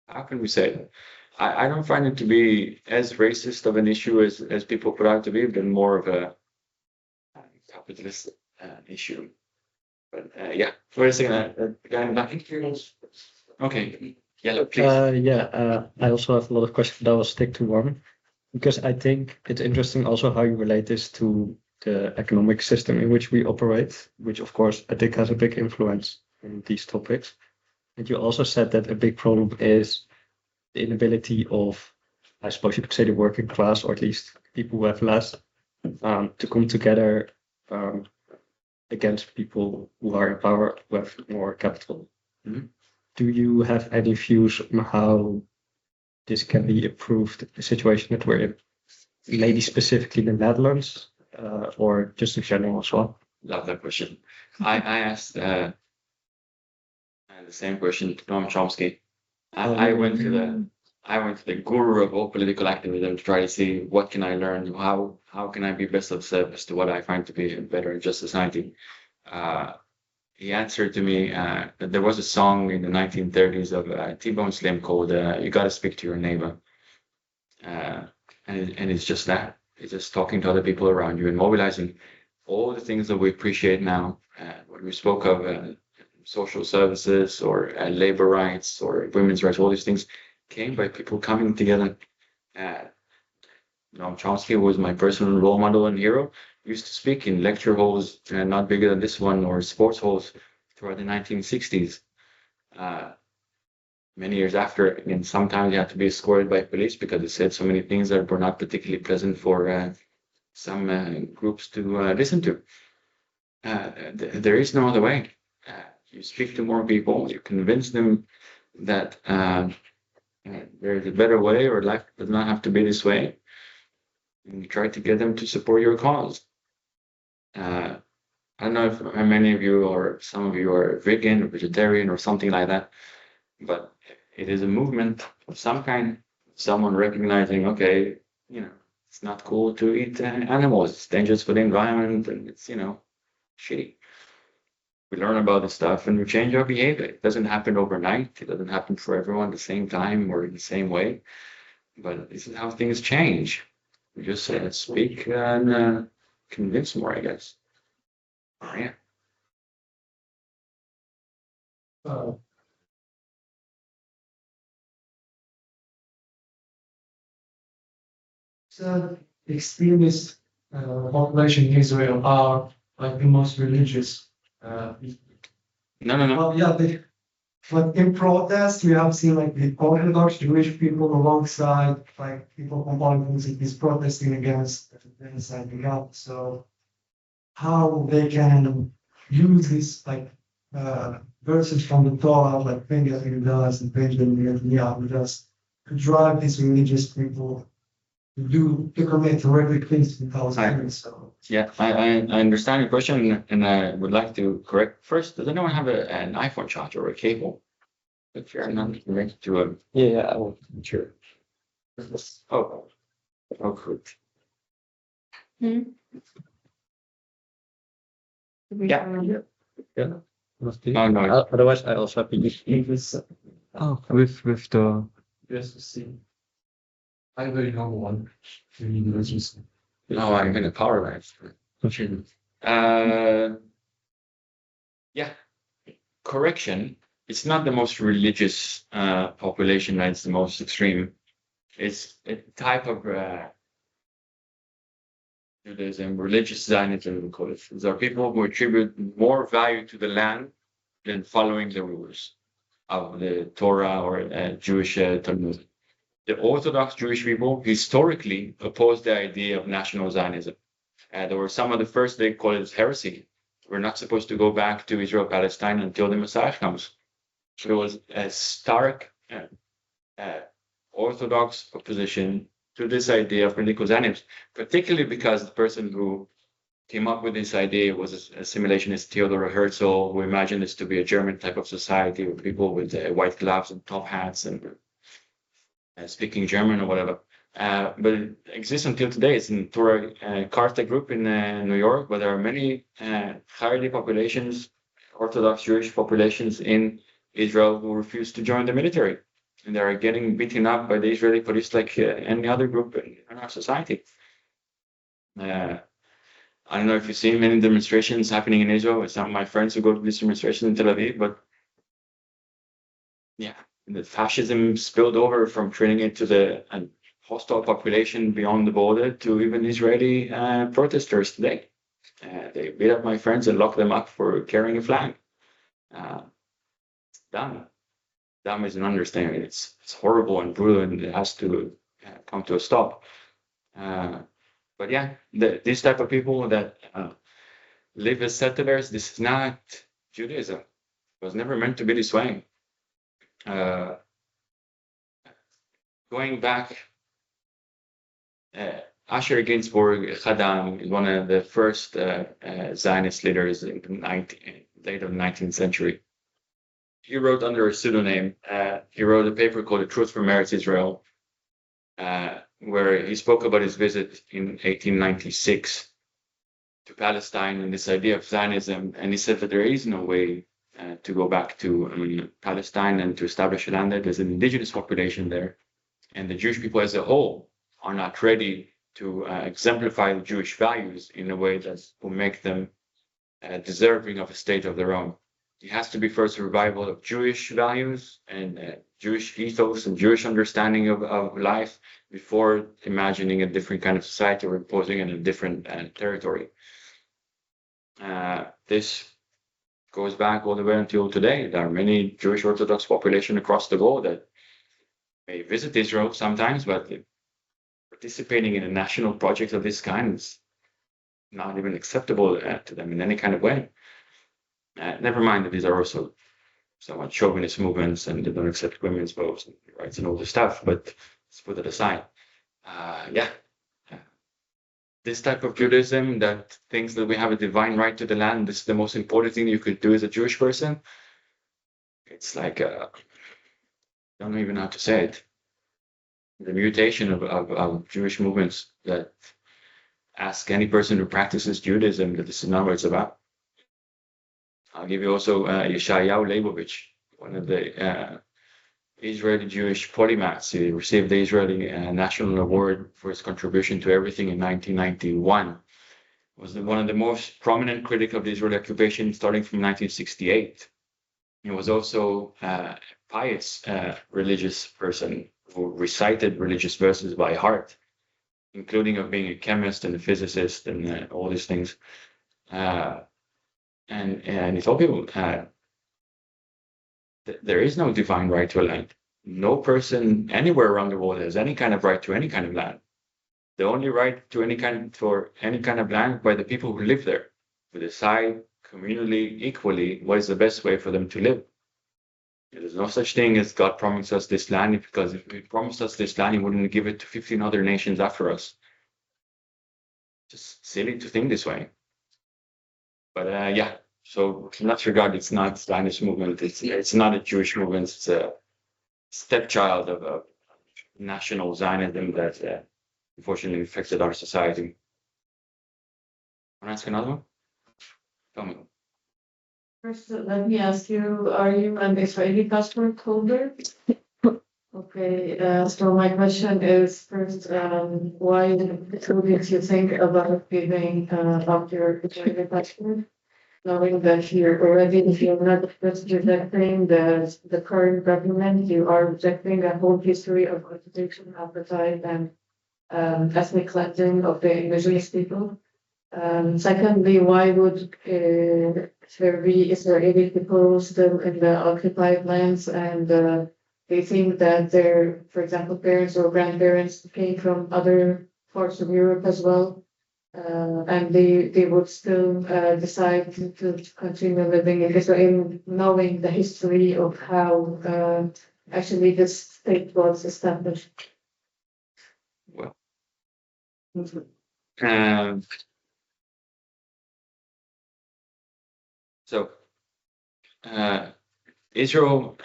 How can we say that? I don't find it to be as racist of an issue as people put out to be, but more of a capitalist issue. But yeah, wait a second, guy in the back. Okay, yellow, please. I also have a lot of questions, but I will stick to one because I think it's interesting also how you relate this to the economic system in which we operate, which of course I think has a big influence in these topics. And you also said that a big problem is the inability of, I suppose you could say, the working class, or at least people who have less, to come together against people who are in power, who have more capital. Mhm. Do you have any views on how this can be improved, the situation that we're in, maybe specifically the Netherlands, or just in general as well? Love that question. I asked the same question to Noam Chomsky. I went to the guru of all political activism to try to see what can I learn, how can I be best of service to what I find to be a better and just society. He answered to me that there was a song in the 1930s of T-Bone Slim called "You Gotta Speak to Your Neighbor," and it's just that. It's just talking to other people around you and mobilizing all the things that we appreciate now. When we spoke of social services or labor rights or women's rights, all these things came by people coming together. Noam Chomsky was my personal role model and hero. He used to speak in lecture halls, not bigger than this one, or sports halls throughout the 1960s. Many years after, and sometimes he had to be escorted by police because he said so many things that were not particularly pleasant for some groups to listen to. There is no other way. You speak to more people, you convince them that there's a better way, or life does not have to be this way, and you try to get them to support your cause. I don't know if how many of you or some of you are vegan or vegetarian or something like that, but it is a movement of some kind, someone recognizing, okay, it's not cool to eat animals, it's dangerous for the environment, and it's, shitty. We learn about this stuff and we change our behavior. It doesn't happen overnight. It doesn't happen for everyone the same time or in the same way. But this is how things change. We just speak and convince more, I guess. Yeah. So the extremist population in Israel are like the most religious. No. But in protest, we have seen like the Orthodox Jewish people alongside like people from all communities protesting against genocide in Gaza. So how they can use this like verses from the Torah, like Benjamin does and Benjamin Netanyahu does, to drive these religious people to commit horrific things to Palestinians. So Yeah, I understand your question, and I would like to correct. First, does anyone have an iPhone charger or a cable? If you're not connected to a... Yeah, I will. Sure. Oh, good. Yeah. Must be. Oh, no. Otherwise, I also have to use English. Oh, with the. Just to see. I very normal one. No, I'm in a power line. Yeah. Correction. It's not the most religious population that's the most extreme. It's a type of Judaism, religious Zionism, we call it. These are people who attribute more value to the land than following the rules of the Torah or Jewish Talmud. The Orthodox Jewish people historically opposed the idea of national Zionism. There were some of the first, they call it heresy. We're not supposed to go back to Israel, Palestine until the Messiah comes. So it was a stark Orthodox opposition to this idea of political Zionism, particularly because the person who came up with this idea was a assimilationist Theodor Herzl, who imagined this to be a German type of society with people with white gloves and top hats and speaking German or whatever. But it exists until today. It's in Torah Carta group in New York, where there are many Haredi populations, Orthodox Jewish populations in Israel who refuse to join the military. And they are getting beaten up by the Israeli police like any other group in our society. I don't know if you've seen many demonstrations happening in Israel with some of my friends who go to this demonstration in Tel Aviv, but yeah, the fascism spilled over from turning into the hostile population beyond the border to even Israeli protesters today. They beat up my friends and lock them up for carrying a flag. Dumb. Dumb is an understatement. It's horrible and brutal, and it has to come to a stop. But yeah, these type of people that live as settlers, this is not Judaism. It was never meant to be this way. Going back, Asher Ginsburg Chadam is one of the first Zionist leaders in the late of the 19th century. He wrote under a pseudonym. He wrote a paper called The Truth from Eretz Israel, where he spoke about his visit in 1896 to Palestine and this idea of Zionism. And he said that there is no way to go back to Palestine and to establish a land there. There's an indigenous population there. And the Jewish people as a whole are not ready to exemplify the Jewish values in a way that will make them deserving of a state of their own. It has to be first a revival of Jewish values and Jewish ethos and Jewish understanding of life before imagining a different kind of society or imposing in a different territory. This goes back all the way until today. There are many Jewish Orthodox population across the world that may visit Israel sometimes, but participating in a national project of this kind is not even acceptable to them in any kind of way. Never mind that these are also somewhat chauvinist movements and they don't accept women's votes and rights and all this stuff, but let's put it aside. This type of Judaism that thinks that we have a divine right to the land, this is the most important thing you could do as a Jewish person. It's like, I don't even know how to say it. The mutation of Jewish movements that ask any person who practices Judaism that this is not what it's about. I'll give you also Yeshayahu Leibovich, one of the Israeli Jewish polymaths. He received the Israeli National Award for his contribution to everything in 1991. Was one of the most prominent critics of the Israeli occupation starting from 1968. He was also a pious religious person who recited religious verses by heart, including of being a chemist and a physicist and all these things. And he told people there is no divine right to a land. No person anywhere around the world has any kind of right to any kind of land. The only right to any kind of land by the people who live there, who decide communally, equally, what is the best way for them to live. There's no such thing as God promised us this land, because if He promised us this land, He wouldn't give it to 15 other nations after us. Just silly to think this way. But so in that regard, it's not Zionist movement. It's not a Jewish movement. It's a stepchild of national Zionism that unfortunately affected our society. Want to ask another one? Tell me. First, let me ask you, are you an Israeli passport holder? Okay, so my question is first, why did you think about giving up your Israeli passport? Knowing that you're not just rejecting the current government, you are rejecting a whole history of occupation, apartheid, and ethnic cleansing of the indigenous people. Secondly, why would there be Israeli people still in the occupied lands and they think that their, for example, parents or grandparents came from other parts of Europe as well, and they would still decide to continue living in Israel, knowing the history of how actually this state was established. Well, um, so Israel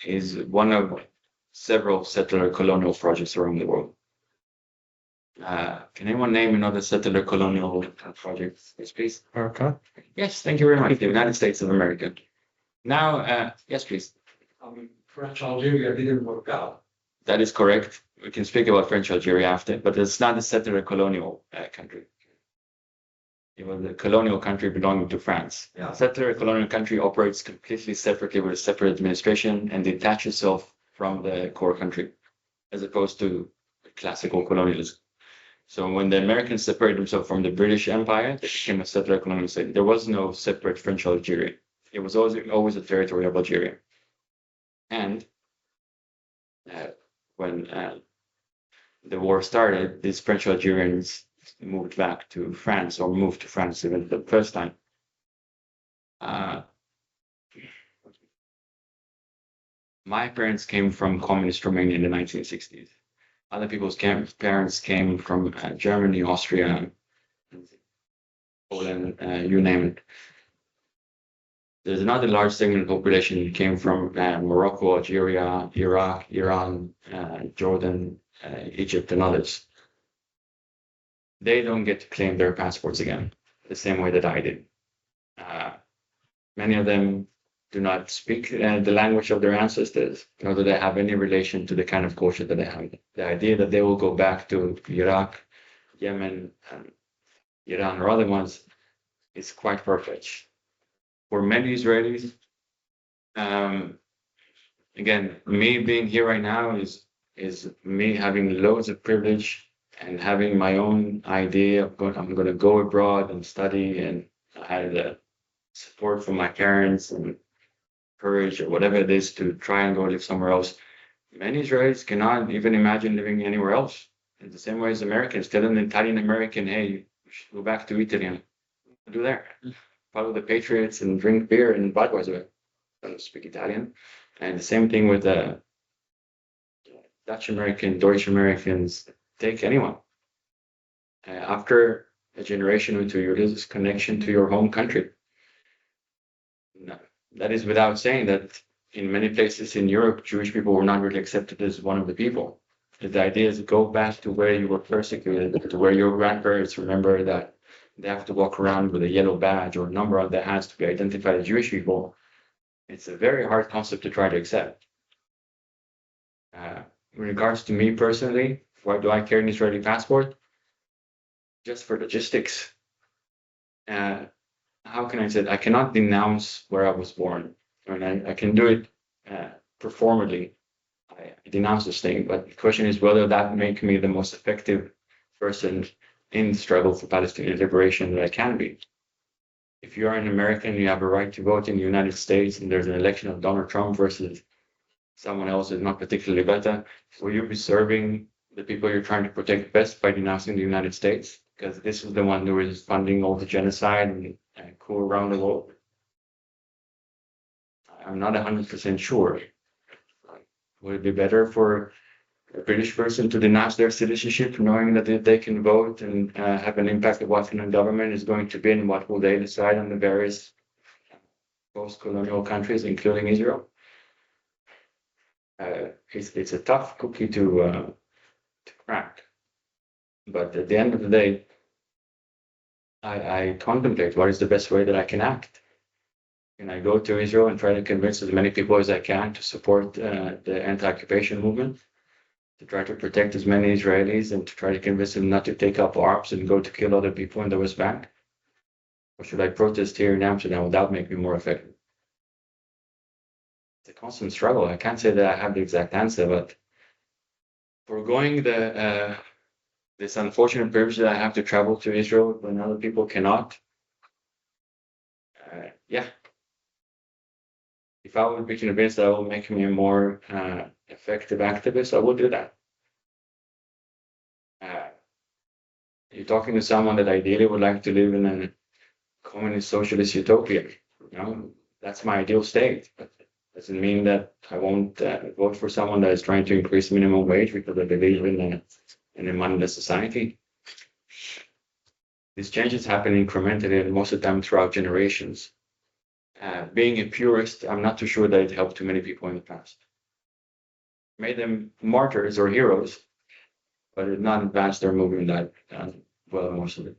is one of several settler colonial projects around the world. Can anyone name another settler colonial project? Yes, please. America. Yes, thank you very much. The United States of America. Now, yes, please. French Algeria didn't work out. That is correct. We can speak about French Algeria after, but it's not a settler colonial country. It was a colonial country belonging to France. Yeah. Settler colonial country operates completely separately with a separate administration and detaches itself from the core country, as opposed to classical colonialism. So when the Americans separated themselves from the British Empire, they became a settler colonial state. There was no separate French Algeria. It was always a territory of Algeria. And when the war started, these French Algerians moved back to France, or moved to France even the first time. My parents came from communist Romania in the 1960s. Other people's parents came from Germany, Austria, Poland, you name it. There's another large segment of the population that came from Morocco, Algeria, Iraq, Iran, Jordan, Egypt, and others. They don't get to claim their passports again, the same way that I did. Many of them do not speak the language of their ancestors, nor do they have any relation to the kind of culture that they have. The idea that they will go back to Iraq, Yemen, Iran, or other ones is quite far-fetched. For many Israelis, again, me being here right now is me having loads of privilege and having my own idea of what I'm going to go abroad and study, and I had the support from my parents and courage or whatever it is to try and go live somewhere else. Many Israelis cannot even imagine living anywhere else. In the same way as Americans tell an Italian American, hey, you should go back to Italy and do there. Follow the Patriots and drink beer and Budweiser. I don't speak Italian. And the same thing with the Dutch American, Deutsch Americans, take anyone. After a generation or two, you lose connection to your home country. No, that is without saying that in many places in Europe, Jewish people were not really accepted as one of the people. The idea is to go back to where you were persecuted, to where your grandparents remember that they have to walk around with a yellow badge or number on their hands to be identified as Jewish people. It's a very hard concept to try to accept. In regards to me personally, why do I carry an Israeli passport? Just for logistics. How can I say it? I cannot denounce where I was born. I can do it performatively. I denounce this thing, but the question is whether that makes me the most effective person in the struggle for Palestinian liberation that I can be. If you are an American, you have a right to vote in the United States, and there's an election of Donald Trump versus someone else is not particularly better, will you be serving the people you're trying to protect best by denouncing the United States? Because this is the one who is funding all the genocide and coup around the world. I'm not 100% sure. Would it be better for a British person to denounce their citizenship, knowing that they can vote and have an impact of what the government is going to be and what will they decide on the various post-colonial countries, including Israel? It's a tough cookie to crack. But at the end of the day, I contemplate what is the best way that I can act. Can I go to Israel and try to convince as many people as I can to support the anti-occupation movement, to try to protect as many Israelis and to try to convince them not to take up arms and go to kill other people in the West Bank? Or should I protest here in Amsterdam? Would that make me more effective? It's a constant struggle. I can't say that I have the exact answer, but foregoing the this unfortunate privilege that I have to travel to Israel when other people cannot. Yeah. If I would be convinced that will make me a more effective activist, I would do that. You're talking to someone that ideally would like to live in a communist socialist utopia. You know, that's my ideal state. But doesn't mean that I won't vote for someone that is trying to increase minimum wage because I believe in a moneyless society. These changes happen incrementally and most of the time throughout generations. Being a purist, I'm not too sure that it helped too many people in the past. Made them martyrs or heroes, but it did not advance their movement that well most of it.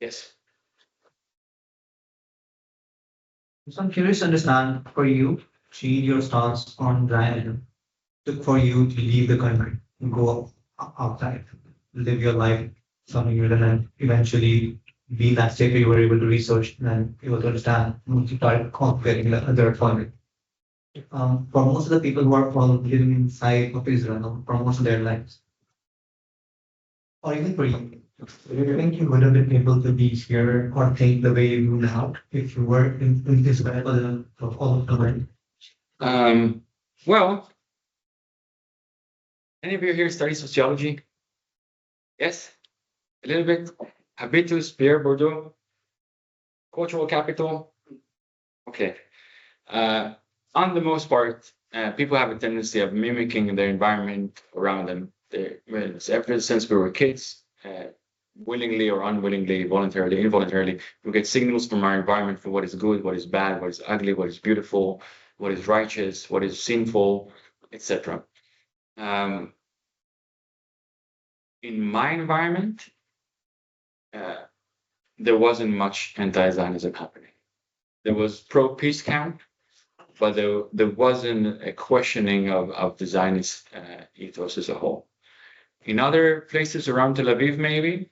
Yes. So I'm curious to understand for you, change your stance on Zionism, for you to leave the country and go outside, live your life somewhere, and then eventually be in that state where you were able to research and then able to understand once you started conquering the other point. For most of the people who are living inside of Israel for most of their lives, or even for you, do you think you would have been able to be here or think the way you do now if you were in Israel for all of the world? Well, any of you here study sociology? Yes? A little bit? Habitus, Pierre Bourdieu? Cultural capital? Okay. On the most part, people have a tendency of mimicking their environment around them. Ever since we were kids, willingly or unwillingly, voluntarily, involuntarily, we get signals from our environment for what is good, what is bad, what is ugly, what is beautiful, what is righteous, what is sinful, etc. In my environment, there wasn't much anti-Zionism happening. There was pro-peace camp, but there wasn't a questioning of the Zionist ethos as a whole. In other places around Tel Aviv, maybe,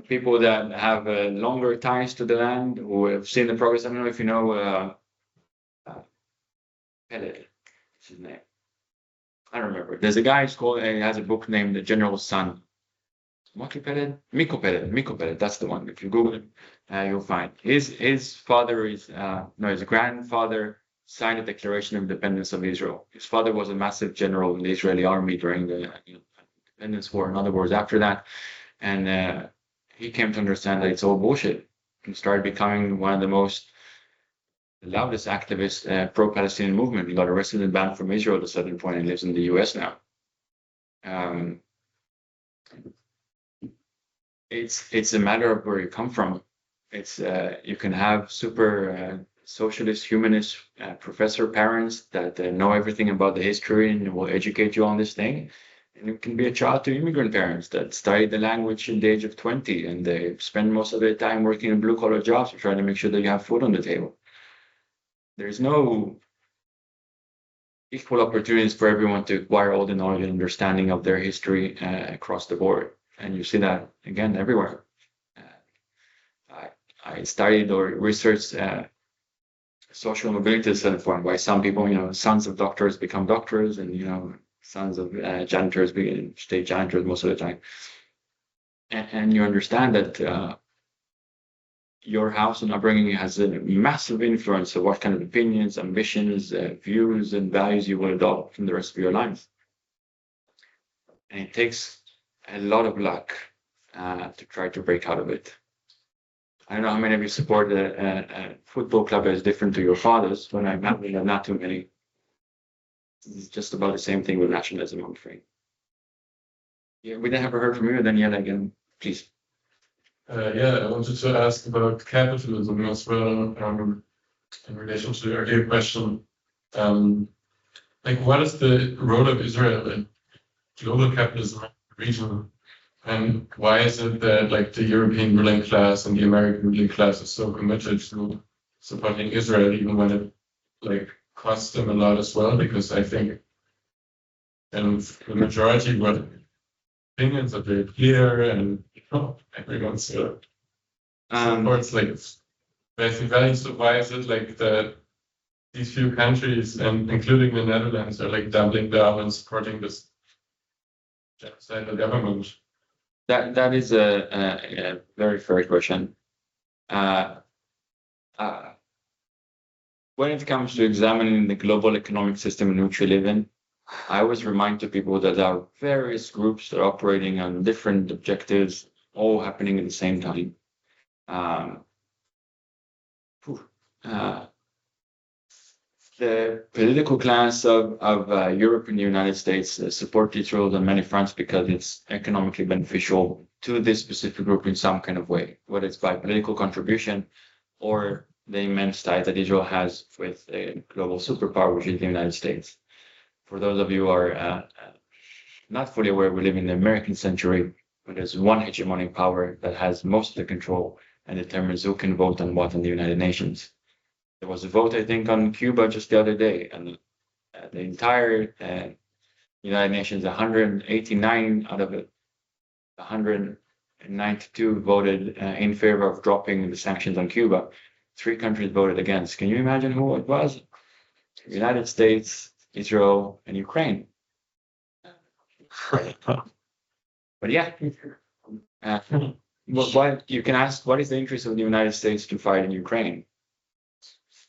people that have longer ties to the land who have seen the progress. I don't know if you know Peled, what's his name? I don't remember. There's a guy who's called, he has a book named The General's Son. Maki Peled? Miko Peled, that's the one. If you Google him, you'll find. His father is, his grandfather signed the Declaration of Independence of Israel. His father was a massive general in the Israeli army during the Independence War and other wars after that. And he came to understand that it's all bullshit and started becoming one of the loudest activists pro-Palestinian movement. He got arrested and banned from Israel at a certain point and lives in the US now. It's a matter of where you come from. It's you can have super socialist, humanist professor parents that know everything about the history and will educate you on this thing. And you can be a child to immigrant parents that study the language at the age of 20 and they spend most of their time working in blue-collar jobs to try to make sure that you have food on the table. There's no equal opportunities for everyone to acquire all the knowledge and understanding of their history across the board. And you see that, again, everywhere. I studied or researched social mobility to a certain point, why some people, sons of doctors become doctors and, sons of janitors stay janitors most of the time. And you understand that your house and upbringing has a massive influence of what kind of opinions, ambitions, views, and values you will adopt in the rest of your life. And it takes a lot of luck to try to break out of it. I don't know how many of you support a football club that is different to your father's, but I imagine not too many. It's just about the same thing with nationalism, I'm afraid. Yeah, we never heard from you, Daniela, again, please. I wanted to ask about capitalism as well, in relation to the earlier question. What is the role of Israel in global capitalism in the region? And why is it that the European ruling class and the American ruling class is so committed to supporting Israel, even when it costs them a lot as well? Because I think the majority of opinions are very clear and everyone supports basic values. So why is it that these few countries, and including the Netherlands, are doubling down and supporting this genocidal government? That is a very fair question. When it comes to examining the global economic system in which we live in, I always remind to people that there are various groups that are operating on different objectives, all happening at the same time. The political class of Europe and the United States support Israel on many fronts because it's economically beneficial to this specific group in some kind of way, whether it's by political contribution or the immense tie that Israel has with a global superpower, which is the United States. For those of you who are not fully aware, we live in the American century, where there's one hegemonic power that has most of the control and determines who can vote on what in the United Nations. There was a vote, I think, on Cuba just the other day, and the entire United Nations, 189 out of it, 192 voted in favor of dropping the sanctions on Cuba. 3 countries voted against. Can you imagine who it was? The United States, Israel, and Ukraine. But yeah, why you can ask, what is the interest of the United States to fight in Ukraine?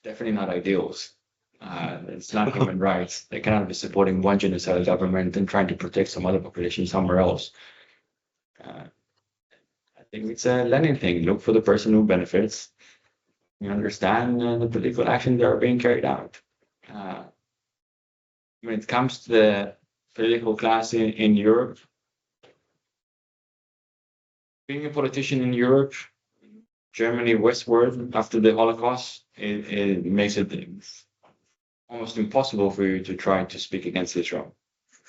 Definitely not ideals. It's not human rights. They cannot be supporting one genocidal government and trying to protect some other population somewhere else. I think it's a Lenin thing. Look for the person who benefits. You understand the political actions that are being carried out. When it comes to the political class in Europe, being a politician in Europe, Germany westward after the Holocaust, it makes it almost impossible for you to try to speak against Israel.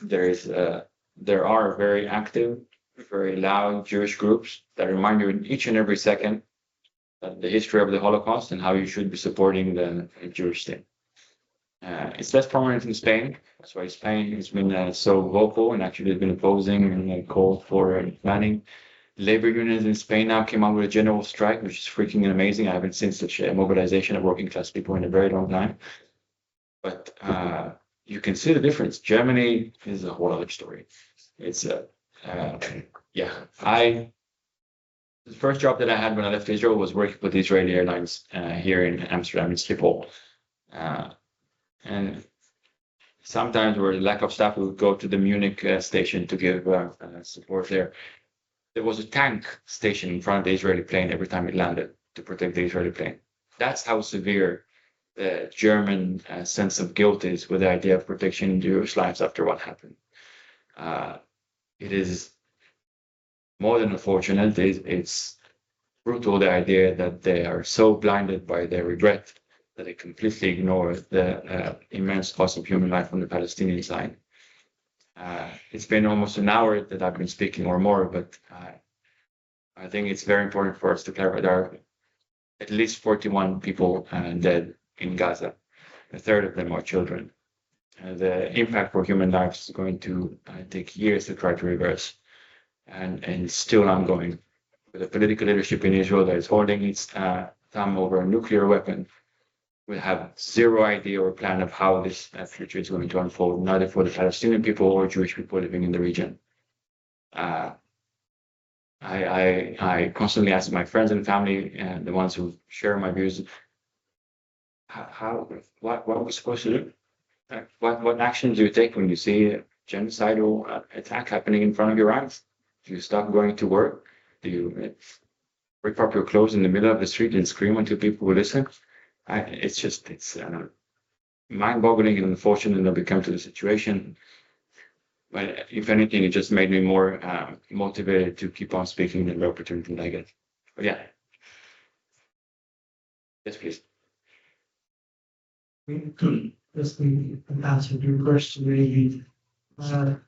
There are very active, very loud Jewish groups that remind you in each and every second the history of the Holocaust and how you should be supporting the Jewish state. It's less prominent in Spain. That's why Spain has been so vocal and actually has been opposing and called for banning. Labor unions in Spain now came out with a general strike, which is freaking amazing. I haven't seen such a mobilization of working class people in a very long time. But you can see the difference. Germany is a whole other story. It's the first job that I had when I left Israel was working with Israeli Airlines here in Amsterdam, in Schiphol. And sometimes where the lack of staff, we would go to the Munich station to give support there. There was a tank stationed in front of the Israeli plane every time it landed to protect the Israeli plane. That's how severe the German sense of guilt is with the idea of protecting Jewish lives after what happened. It is more than unfortunate. It's brutal, the idea that they are so blinded by their regret that they completely ignore the immense cost of human life on the Palestinian side. It's been almost an hour that I've been speaking or more, but I think it's very important for us to clarify there are at least 41 people dead in Gaza. A third of them are children. The impact for human lives is going to take years to try to reverse, and it's still ongoing. With the political leadership in Israel that is holding its thumb over a nuclear weapon, we have zero idea or plan of how this future is going to unfold, neither for the Palestinian people or Jewish people living in the region. I constantly ask my friends and family, and the ones who share my views, what are we supposed to do? What actions do you take when you see a genocidal attack happening in front of your eyes? Do you stop going to work? Do you rip up your clothes in the middle of the street and scream until people will listen? It's mind-boggling and unfortunate that we come to the situation. But if anything, it just made me more motivated to keep on speaking every opportunity that I get. But yeah. Yes, please. Just an answer to your question, maybe. And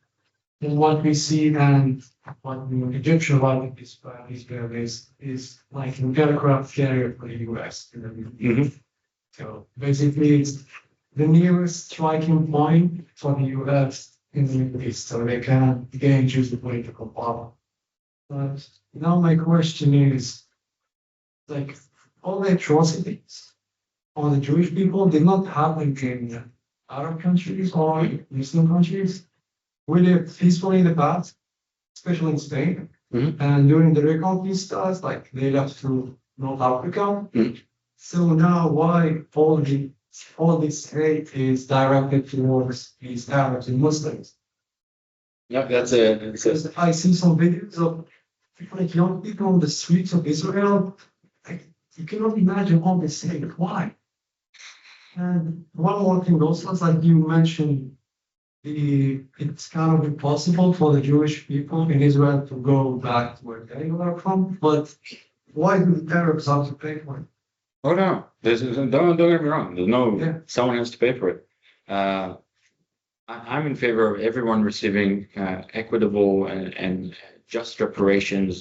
what we see and what the Egyptian writing is like an aircraft carrier for the US. So basically, it's the nearest striking point for the US in the Middle East, so they can again choose the political power. But now my question is, like, all the atrocities on the Jewish people did not happen in Arab countries or Muslim countries. We lived peacefully in the past, especially in Spain. Mhm. And during the Reconquistas, like they left to North Africa. Mhm. So now why all this hate is directed towards these Arabs and Muslims? Yeah, that's a Because I see some videos of like young people on the streets of Israel. Like, you cannot imagine all this hate. Why? And one more thing also, is like you mentioned, it's kind of impossible for the Jewish people in Israel to go back to where they are from. But why do the Arabs have to pay for it? Oh no, don't get me wrong. There's no Yeah. someone has to pay for it. I'm in favor of everyone receiving equitable and just reparations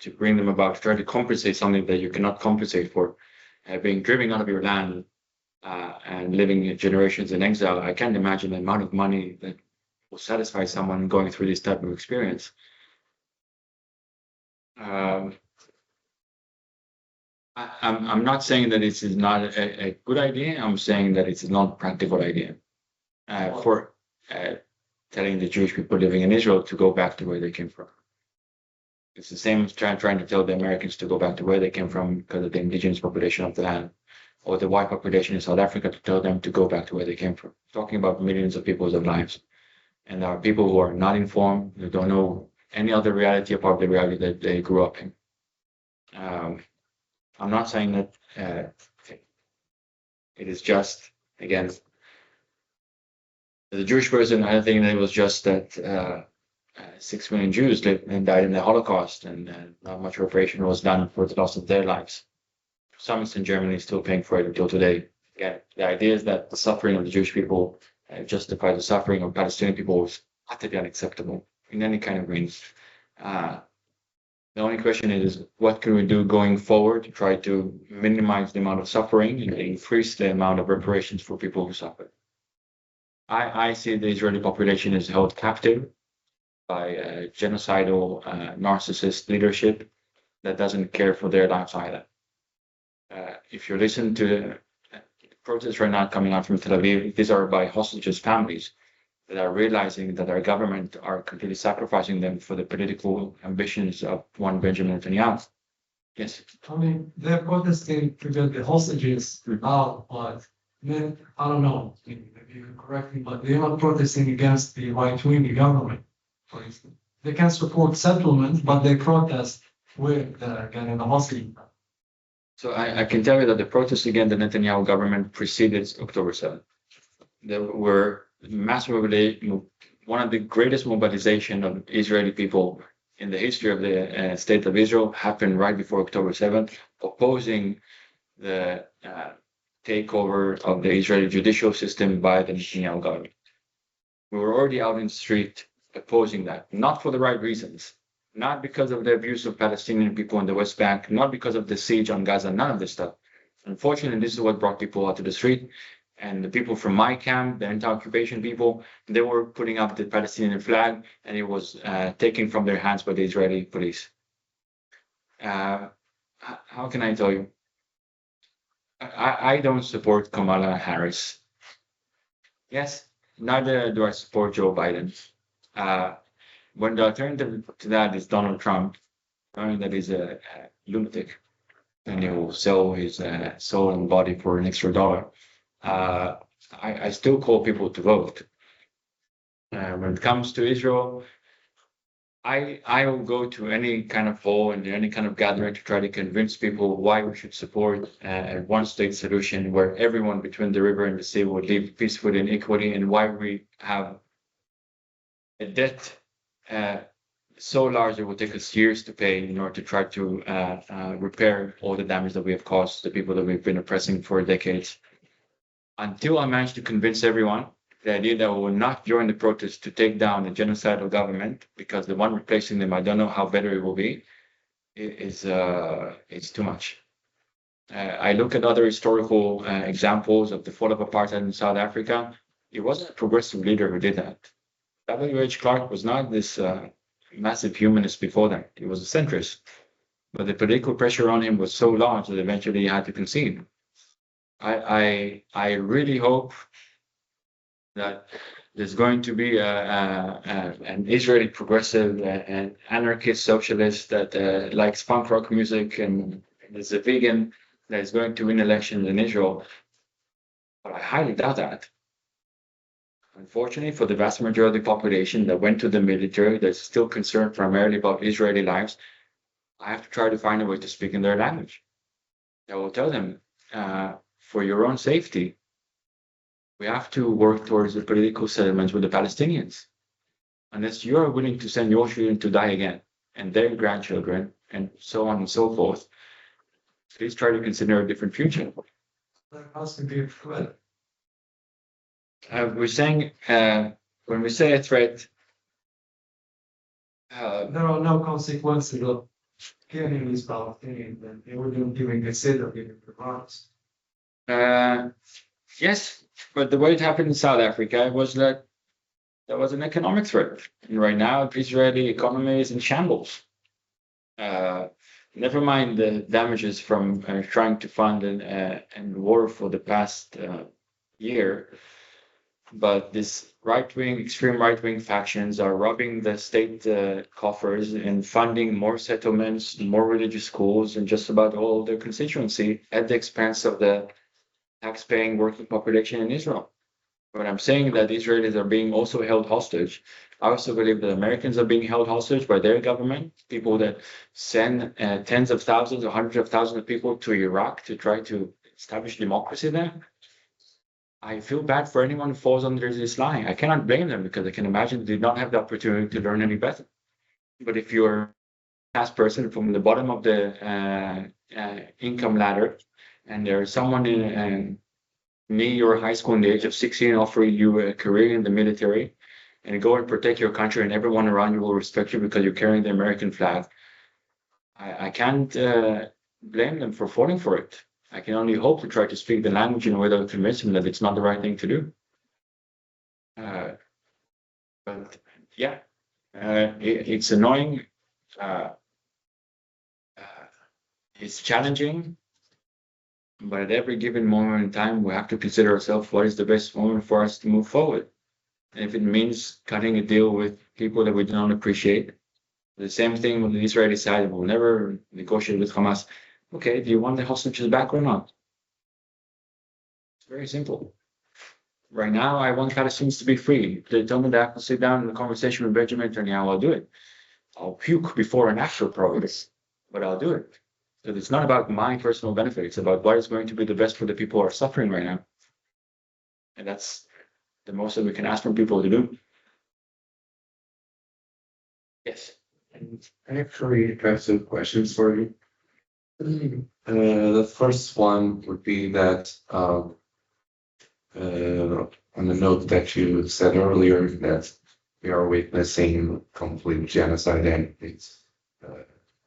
to bring them about to try to compensate something that you cannot compensate for, being driven out of your land and living generations in exile. I can't imagine the amount of money that will satisfy someone going through this type of experience. I'm not saying that this is not a good idea. I'm saying that it's not a practical idea for telling the Jewish people living in Israel to go back to where they came from. It's the same as trying to tell the Americans to go back to where they came from because of the indigenous population of the land, or the white population in South Africa to tell them to go back to where they came from. Talking about millions of people's lives. And there are people who are not informed, who don't know any other reality apart the reality that they grew up in. I'm not saying that it is just, again, as a Jewish person, I think that it was just that 6 million Jews lived and died in the Holocaust, and not much reparation was done for the loss of their lives. Some in Germany is still paying for it until today. Again, the idea is that the suffering of the Jewish people justify the suffering of Palestinian people is utterly unacceptable in any kind of means. The only question is, what can we do going forward to try to minimize the amount of suffering and increase the amount of reparations for people who suffer? I see the Israeli population is held captive by genocidal, narcissist leadership that doesn't care for their lives either. If you listen to the protests right now coming out from Tel Aviv, these are by hostages' families that are realizing that our government are completely sacrificing them for the political ambitions of one Benjamin Netanyahu. Yes. I mean, they're protesting to get the hostages out, but then, I don't know, maybe you can correct me, but they're not protesting against the right-wing government, for instance. They can support settlement, but they protest with getting the hostage. So I can tell you that the protests against the Netanyahu government preceded October 7th. There were massively, one of the greatest mobilization of Israeli people in the history of the state of Israel happened right before October 7th, opposing the takeover of the Israeli judicial system by the Netanyahu government. We were already out in the street opposing that, not for the right reasons, not because of the abuse of Palestinian people in the West Bank, not because of the siege on Gaza, none of this stuff. Unfortunately, this is what brought people out to the street. And the people from my camp, the anti-occupation people, they were putting up the Palestinian flag, and it was taken from their hands by the Israeli police. How can I tell you? I don't support Kamala Harris. Yes, neither do I support Joe Biden. When the alternative to that is Donald Trump, knowing that he's a lunatic and he will sell his soul and body for an extra dollar, I still call people to vote. When it comes to Israel, I will go to any kind of hall and any kind of gathering to try to convince people why we should support a one-state solution where everyone between the river and the sea would live peacefully and equally, and why we have a debt so large it will take us years to pay in order to try to repair all the damage that we have caused the people that we've been oppressing for decades. Until I manage to convince everyone, the idea that we will not join the protest to take down the genocidal government, because the one replacing them, I don't know how better it will be, it's too much. I look at other historical examples of the fall of apartheid in South Africa. It wasn't a progressive leader who did that. W.H. Clark was not this massive humanist before that. He was a centrist. But the political pressure on him was so large that eventually he had to concede. I really hope that there's going to be an Israeli progressive and anarchist socialist that likes punk rock music and is a vegan that is going to win elections in Israel. But I highly doubt that. Unfortunately, for the vast majority of the population that went to the military, that's still concerned primarily about Israeli lives, I have to try to find a way to speak in their language. I will tell them, for your own safety, we have to work towards a political settlement with the Palestinians. Unless you are willing to send your children to die again, and their grandchildren, and so on and so forth, please try to consider a different future. We're saying, when we say a threat, There are no consequences of killing these Palestinians, and they wouldn't even consider giving the rights. yes, but the way it happened in South Africa was that there was an economic threat. And right now, the Israeli economy is in shambles. Never mind the damages from trying to fund and war for the past year. But this right-wing, extreme right-wing factions are robbing the state coffers and funding more settlements, more religious schools, and just about all their constituency at the expense of the tax-paying working population in Israel. When I'm saying that Israelis are being also held hostage, I also believe that Americans are being held hostage by their government, people that send tens of thousands or hundreds of thousands of people to Iraq to try to establish democracy there. I feel bad for anyone who falls under this lie. I cannot blame them because I can imagine they did not have the opportunity to learn any better. But if you're a class person from the bottom of the income ladder, and there's someone in near your high school in the age of 16 offering you a career in the military, and you go and protect your country, and everyone around you will respect you because you're carrying the American flag, I can't blame them for falling for it. I can only hope to try to speak the language in a way that will convince them that it's not the right thing to do. But yeah, it's annoying. It's challenging. But at every given moment in time, we have to consider ourselves what is the best moment for us to move forward. And if it means cutting a deal with people that we don't appreciate, the same thing with the Israeli side, we'll never negotiate with Hamas. Okay, do you want the hostages back or not? It's very simple. Right now, I want Palestinians to be free. If they tell me that I have to sit down in a conversation with Benjamin Netanyahu, I'll do it. I'll puke before and after probably, but I'll do it. So it's not about my personal benefit. It's about what is going to be the best for the people who are suffering right now. And that's the most that we can ask from people to do. Yes. I actually have some questions for you. The first one would be that on the note that you said earlier that we are witnessing complete genocide, and it's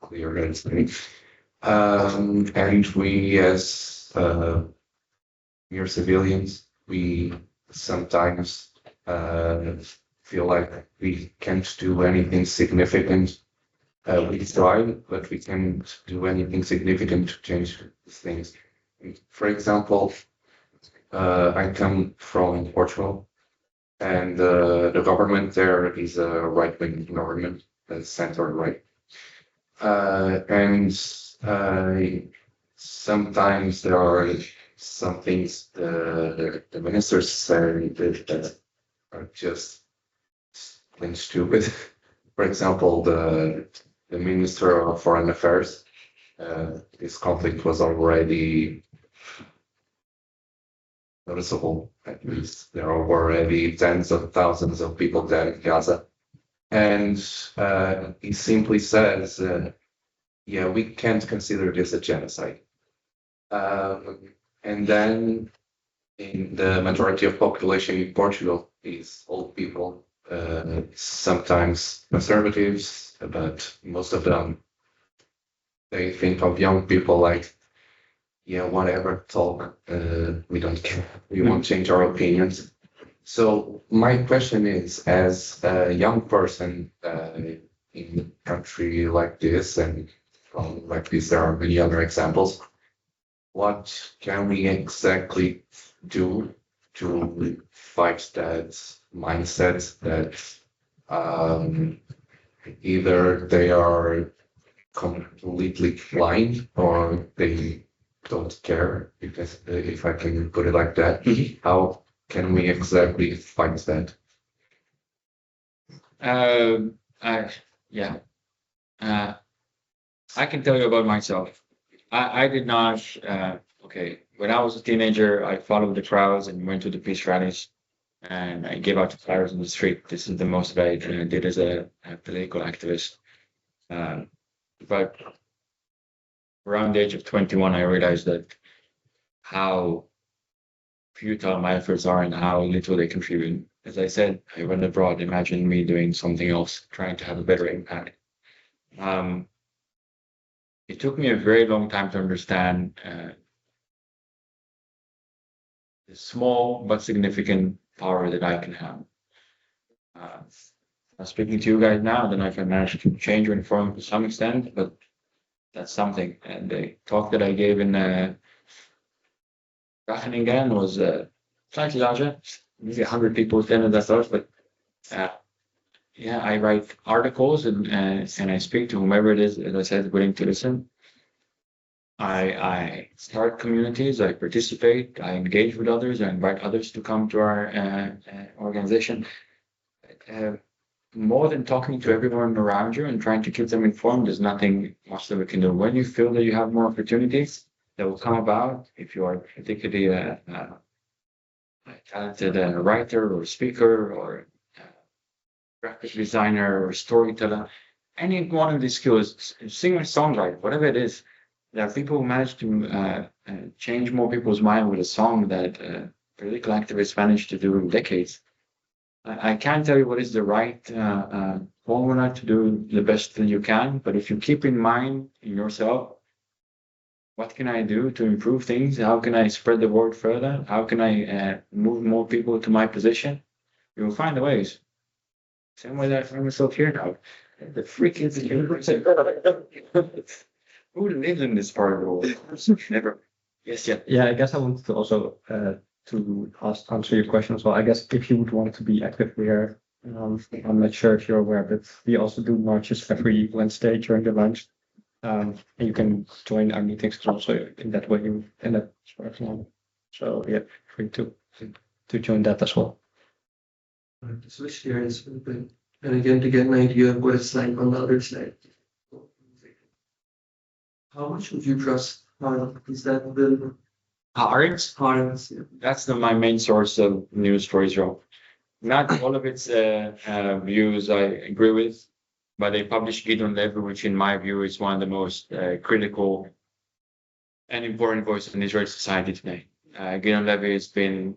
clear that it's and we as mere civilians, we sometimes feel like we can't do anything significant. We try, but we can't do anything significant to change things. For example, I come from Portugal, and the government there is a right-wing government, center-right. And sometimes there are some things the ministers say that are just plain stupid. For example, the Minister of Foreign Affairs, this conflict was already noticeable. At least there are already tens of thousands of people dead in Gaza. And he simply says, yeah, we can't consider this a genocide. And then in the majority of population in Portugal is old people, sometimes conservatives, but most of them, they think of young people like, yeah, whatever, talk, we don't care, we won't change our opinions. So my question is, as a young person in a country like this, and like this, there are many other examples, what can we exactly do to fight that mindset that either they are completely blind or they don't care, because if I can put it like that, how can we exactly fight that? Yeah. I can tell you about myself. I did not, okay, when I was a teenager, I followed the crowds and went to the peace rallies and I gave out flyers in the street. This is the most that I did as a political activist. But around the age of 21, I realized that how futile my efforts are and how little they contribute. As I said, I went abroad. Imagine me doing something else, trying to have a better impact. It took me a very long time to understand the small but significant power that I can have. I'm speaking to you guys now, then I can manage to change or inform to some extent, but that's something. And the talk that I gave in Wageningen was slightly larger, maybe 100 people attended that talk, but yeah, I write articles and I speak to whomever it is, as I said, willing to listen. I start communities, I participate, I engage with others, I invite others to come to our organization. More than talking to everyone around you and trying to keep them informed, there's nothing much that we can do. When you feel that you have more opportunities that will come about, if you are particularly a talented writer or speaker or graphic designer or storyteller, any one of these skills, singer, songwriter, whatever it is, there are people who manage to change more people's mind with a song that political activists managed to do in decades. I can't tell you what is the right formula to do the best that you can, but if you keep in mind in yourself, what can I do to improve things? How can I spread the word further? How can I move more people to my position? You will find the ways. Same way that I find myself here now. The freak is who lives in this part of the world? Never. Yes, yeah. Yeah, I guess I wanted to also answer your question as well. I guess if you would want to be active here, I'm not sure if you're aware, but we also do marches every Wednesday during the lunch. And you can join our meetings also in that way. In that sort of line. So yeah, free to join that as well. To switch gears a bit, and again to get an idea of what it's like on the other side. How much would you trust Haaretz? Is that the Haaretz? Haaretz? Yeah. That's my main source of news for Israel. Not all of its views I agree with, but they publish Gideon Levy, which in my view is one of the most critical and important voices in Israeli society today. Gideon Levy has been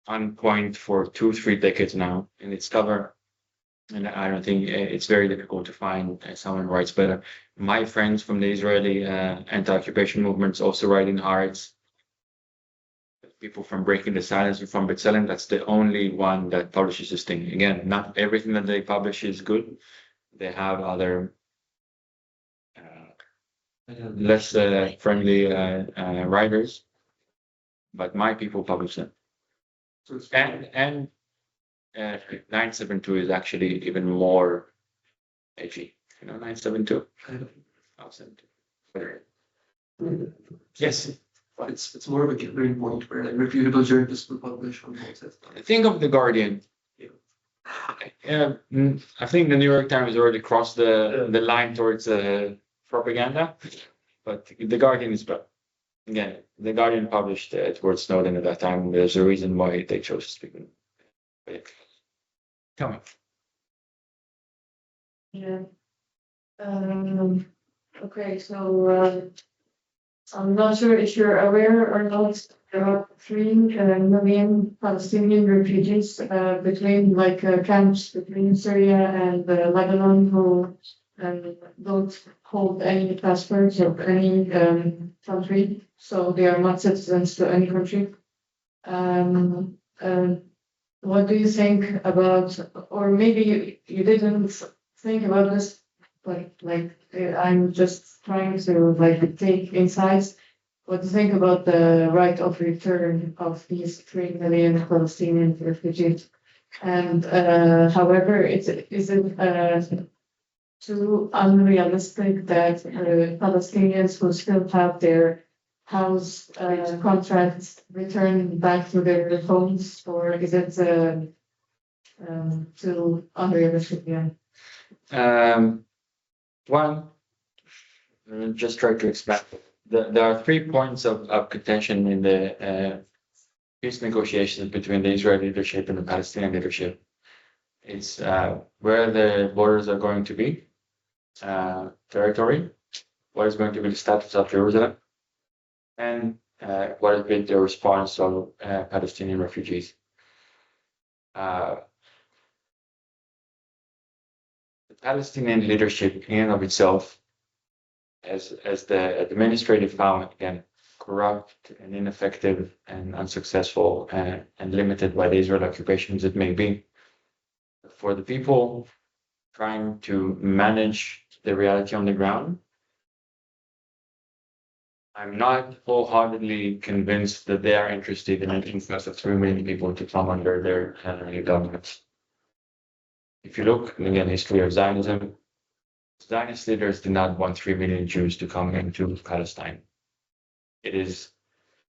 on point for 2-3 decades now in its cover. And I don't think it's very difficult to find someone who writes better. My friends from the Israeli anti-occupation movements also write in Haaretz. People from Breaking the Silence and from B'Tselem, that's the only one that publishes this thing. Again, not everything that they publish is good. They have other less friendly writers, but my people publish them. And 972 is actually even more edgy. You know, 972. I'll send it. Yes. But it's more of a gathering point where like reputable journalists will publish on both sides. Think of the Guardian. I think the New York Times already crossed the line towards propaganda, but the Guardian is better. Again, the Guardian published towards Snowden at that time. There's a reason why they chose to speak. Come on. Yeah. Okay, so I'm not sure if you're aware or not. There are 3 million Palestinian refugees between camps between Syria and Lebanon who don't hold any passports of any country, so they are not citizens to any country. What do you think about, or maybe you didn't think about this, but I'm just trying to take insights. what to think about the right of return of these 3 million Palestinian refugees. And however, is it too unrealistic that Palestinians who still have their house contracts return back to their homes, or is it too unrealistic? Yeah. One, just try to expand. There are 3 points of contention in the peace negotiations between the Israeli leadership and the Palestinian leadership. It's where the borders are going to be, territory, what is going to be the status of Jerusalem, and what has been the response of Palestinian refugees. The Palestinian leadership in and of itself, as the administrative power, again, corrupt and ineffective and unsuccessful and limited by the Israel occupation as it may be, for the people trying to manage the reality on the ground, I'm not wholeheartedly convinced that they are interested in an influx of 3 million people to come under their new governments. If you look, again, history of Zionism, Zionist leaders did not want 3 million Jews to come into Palestine. It is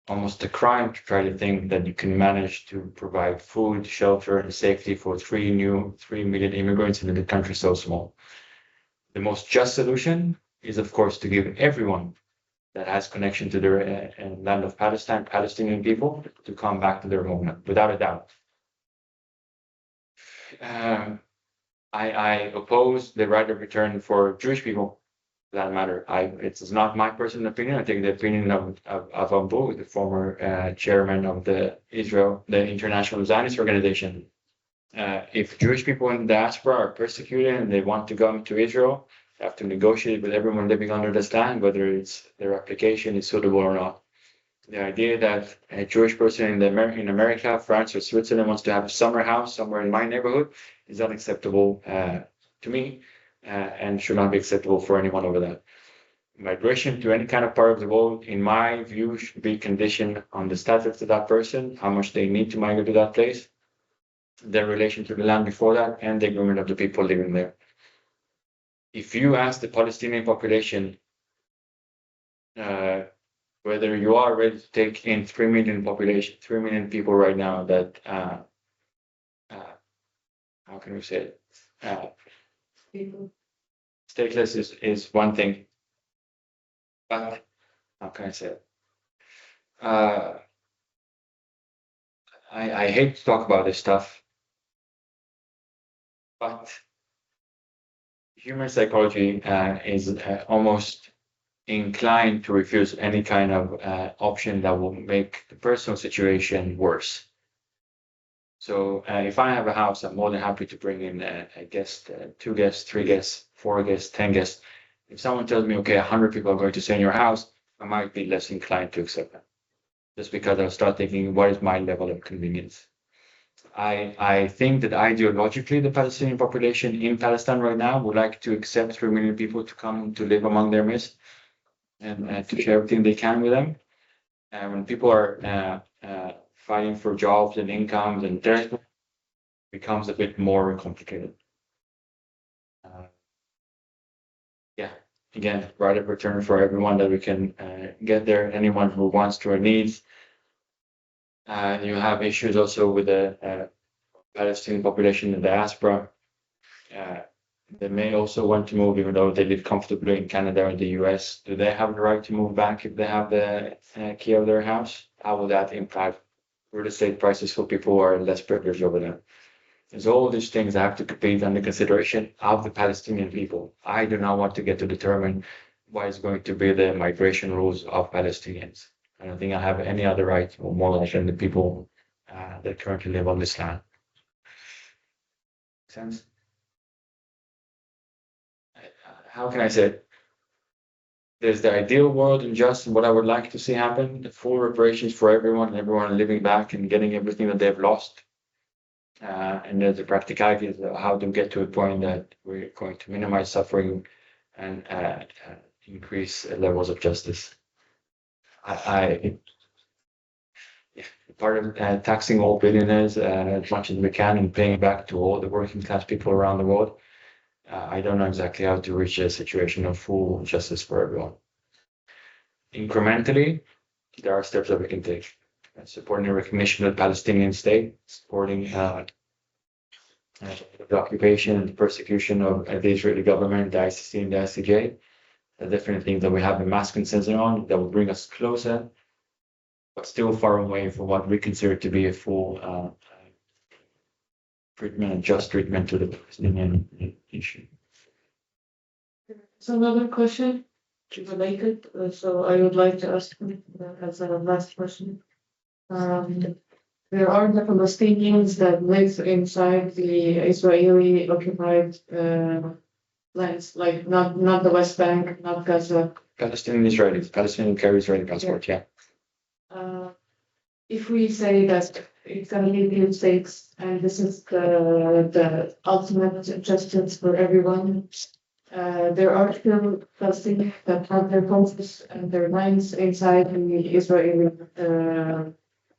almost a crime to try to think that you can manage to provide food, shelter, and safety for 3 million immigrants in a country so small. The most just solution is, of course, to give everyone that has connection to the land of Palestine, Palestinian people, to come back to their homeland, without a doubt. I oppose the right of return for Jewish people, for that matter. It's not my personal opinion. I think the opinion of Abu, the former chairman of the International Zionist Organization. If Jewish people in the diaspora are persecuted and they want to come to Israel, they have to negotiate with everyone living under this land, whether their application is suitable or not. The idea that a Jewish person in America, France, or Switzerland wants to have a summer house somewhere in my neighborhood is unacceptable to me and should not be acceptable for anyone over there. Migration to any kind of part of the world, in my view, should be conditioned on the status of that person, how much they need to migrate to that place, their relation to the land before that, and the agreement of the people living there. If you ask the Palestinian population whether you are ready to take in 3 million people right now, that how can we say it? Stateless is one thing, but how can I say it? I hate to talk about this stuff, but human psychology is almost inclined to refuse any kind of option that will make the personal situation worse. So if I have a house, I'm more than happy to bring in a guest, 2 guests, 3 guests, 4 guests, 10 guests. If someone tells me, okay, 100 people are going to stay in your house, I might be less inclined to accept that. Just because I'll start thinking, what is my level of convenience? I think that ideologically, the Palestinian population in Palestine right now would like to accept 3 million people to come to live among their midst and to share everything they can with them. And when people are fighting for jobs and incomes and territory, it becomes a bit more complicated. Yeah, again, right of return for everyone that we can get there, anyone who wants to or needs. You have issues also with the Palestinian population in the diaspora. They may also want to move, even though they live comfortably in Canada or the US. Do they have the right to move back if they have the key of their house? How will that impact real estate prices for people who are less privileged over there? There's all these things that have to be under consideration of the Palestinian people. I do not want to get to determine what is going to be the migration rules of Palestinians. I don't think I have any other right or more right than the people that currently live on this land. Make sense? How can I say it? There's the ideal world and just what I would like to see happen, the full reparations for everyone living back and getting everything that they've lost. And there's the practicalities of how to get to a point that we're going to minimize suffering and increase levels of justice. I yeah, part of taxing all billionaires as much as we can and paying back to all the working class people around the world. I don't know exactly how to reach a situation of full justice for everyone. Incrementally, there are steps that we can take. Supporting the recognition of the Palestinian state, supporting the occupation and the persecution of the Israeli government, the ICC and the ICJ. The different things that we have a mass consensus on that will bring us closer, but still far away from what we consider to be a full treatment and just treatment to the Palestinian issue. So another question related, so I would like to ask as a last question. There are the Palestinians that live inside the Israeli occupied lands, like not the West Bank, not Gaza. Palestinian Israelis, Palestinian carry Israeli passport, yeah. If we say that it's going to be two states and this is the ultimate justice for everyone, there are still Palestinians that have their homes and their lands inside the Israeli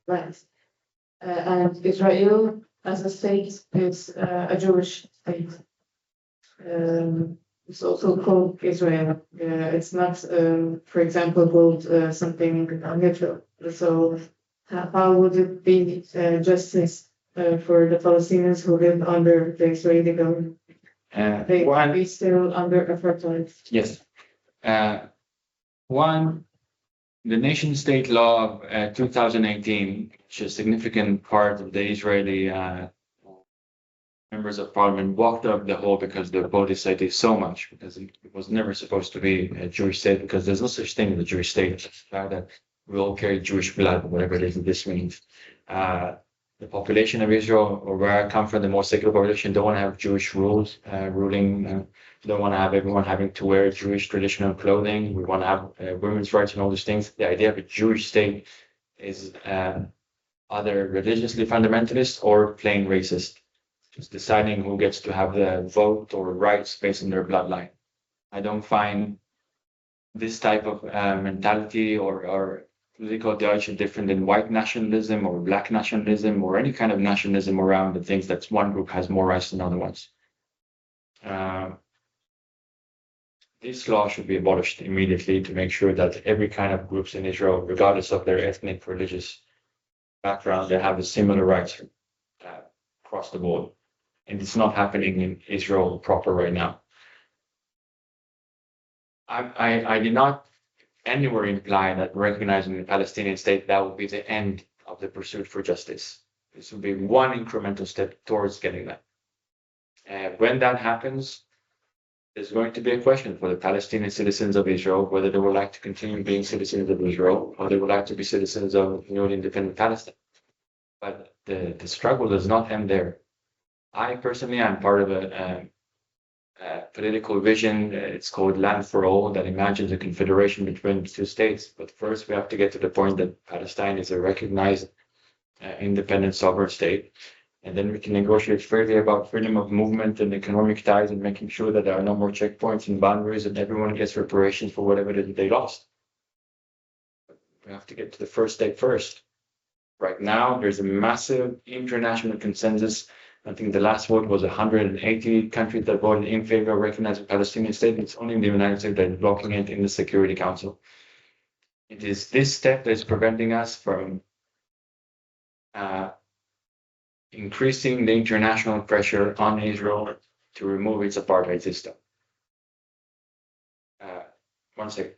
lands. And Israel as a state is a Jewish state. It's also called Israel. It's not, for example, called something neutral. So how would it be justice for the Palestinians who live under the Israeli government? They would be still under apartheid. Yes. One, the nation state law of 2018, which is a significant part of the Israeli members of parliament walked up the hole because the vote decided so much, because it was never supposed to be a Jewish state, because there's no such thing as a Jewish state. It's the fact that we all carry Jewish blood, whatever it is that this means. The population of Israel, or where I come from, the more secular population, don't want to have Jewish rules ruling. Don't want to have everyone having to wear Jewish traditional clothing. We want to have women's rights and all these things. The idea of a Jewish state is either religiously fundamentalist or plain racist. Just deciding who gets to have the vote or rights based on their bloodline. I don't find this type of mentality or political ideology different than white nationalism or black nationalism or any kind of nationalism around the things that one group has more rights than other ones. This law should be abolished immediately to make sure that every kind of groups in Israel, regardless of their ethnic, religious background, they have the similar rights across the board. And it's not happening in Israel proper right now. I did not anywhere imply that recognizing the Palestinian state, that would be the end of the pursuit for justice. This would be one incremental step towards getting that. When that happens, there's going to be a question for the Palestinian citizens of Israel, whether they would like to continue being citizens of Israel or they would like to be citizens of newly independent Palestine. But the struggle does not end there. I personally am part of a political vision. It's called Land for All, that imagines a confederation between two states. But first, we have to get to the point that Palestine is a recognized independent sovereign state. And then we can negotiate freely about freedom of movement and economic ties and making sure that there are no more checkpoints and boundaries and everyone gets reparations for whatever it is they lost. We have to get to the first step first. Right now, there's a massive international consensus. I think the last vote was 180 countries that voted in favor of recognizing the Palestinian state. It's only the United States that is blocking it in the Security Council. It is this step that is preventing us from increasing the international pressure on Israel to remove its apartheid system. One second.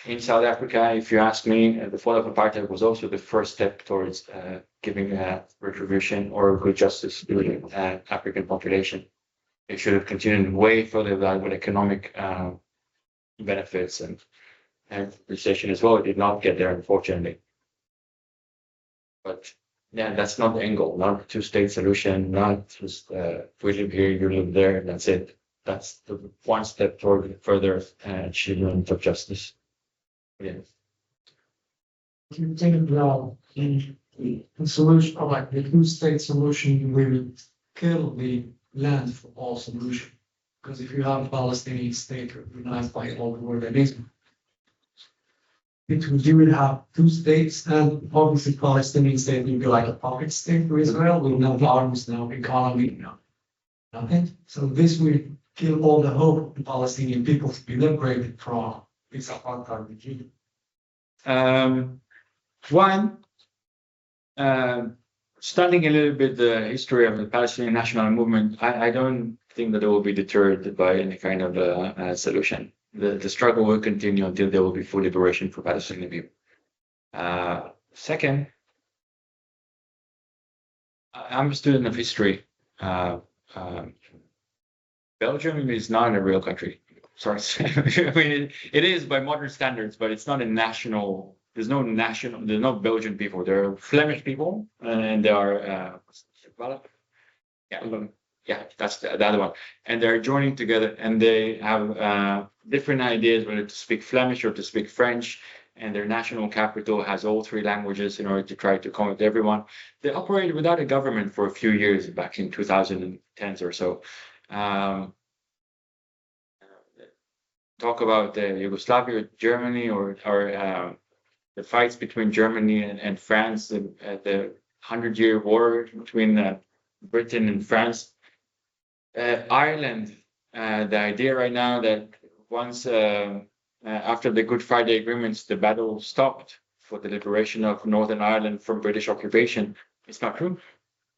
In South Africa, if you ask me, the fall of apartheid was also the first step towards giving retribution or good justice to the African population. It should have continued way further with economic benefits and appreciation as well. It did not get there, unfortunately. But yeah, that's not the end goal, not a two-state solution, not just we live here, you live there, and that's it. That's the one step toward further achievement of justice. Yeah. You think the solution, or like the two-state solution, will kill the land for all solution. Because if you have a Palestinian state recognized by all the world, you will have two states, and obviously Palestinian state will be like a puppet state to Israel, with no arms, no economy, nothing. So this will kill all the hope of the Palestinian people to be liberated from this apartheid regime. One, studying a little bit the history of the Palestinian national movement, I don't think that they will be deterred by any kind of solution. The struggle will continue until there will be full liberation for Palestinian people. Second, I'm a student of history. Belgium is not a real country. Sorry, I mean it is by modern standards, but it's not a national. There's no Belgian people. There are Flemish people, and there are that's the other one. And they're joining together, and they have different ideas whether to speak Flemish or to speak French. And their national capital has all three languages in order to try to accommodate everyone. They operated without a government for a few years back in 2010s or so. Talk about Yugoslavia, or Germany, or the fights between Germany and France, the 100-year war between Britain and France. Ireland, the idea right now that once after the Good Friday agreements, the battle stopped for the liberation of Northern Ireland from British occupation. It's not true.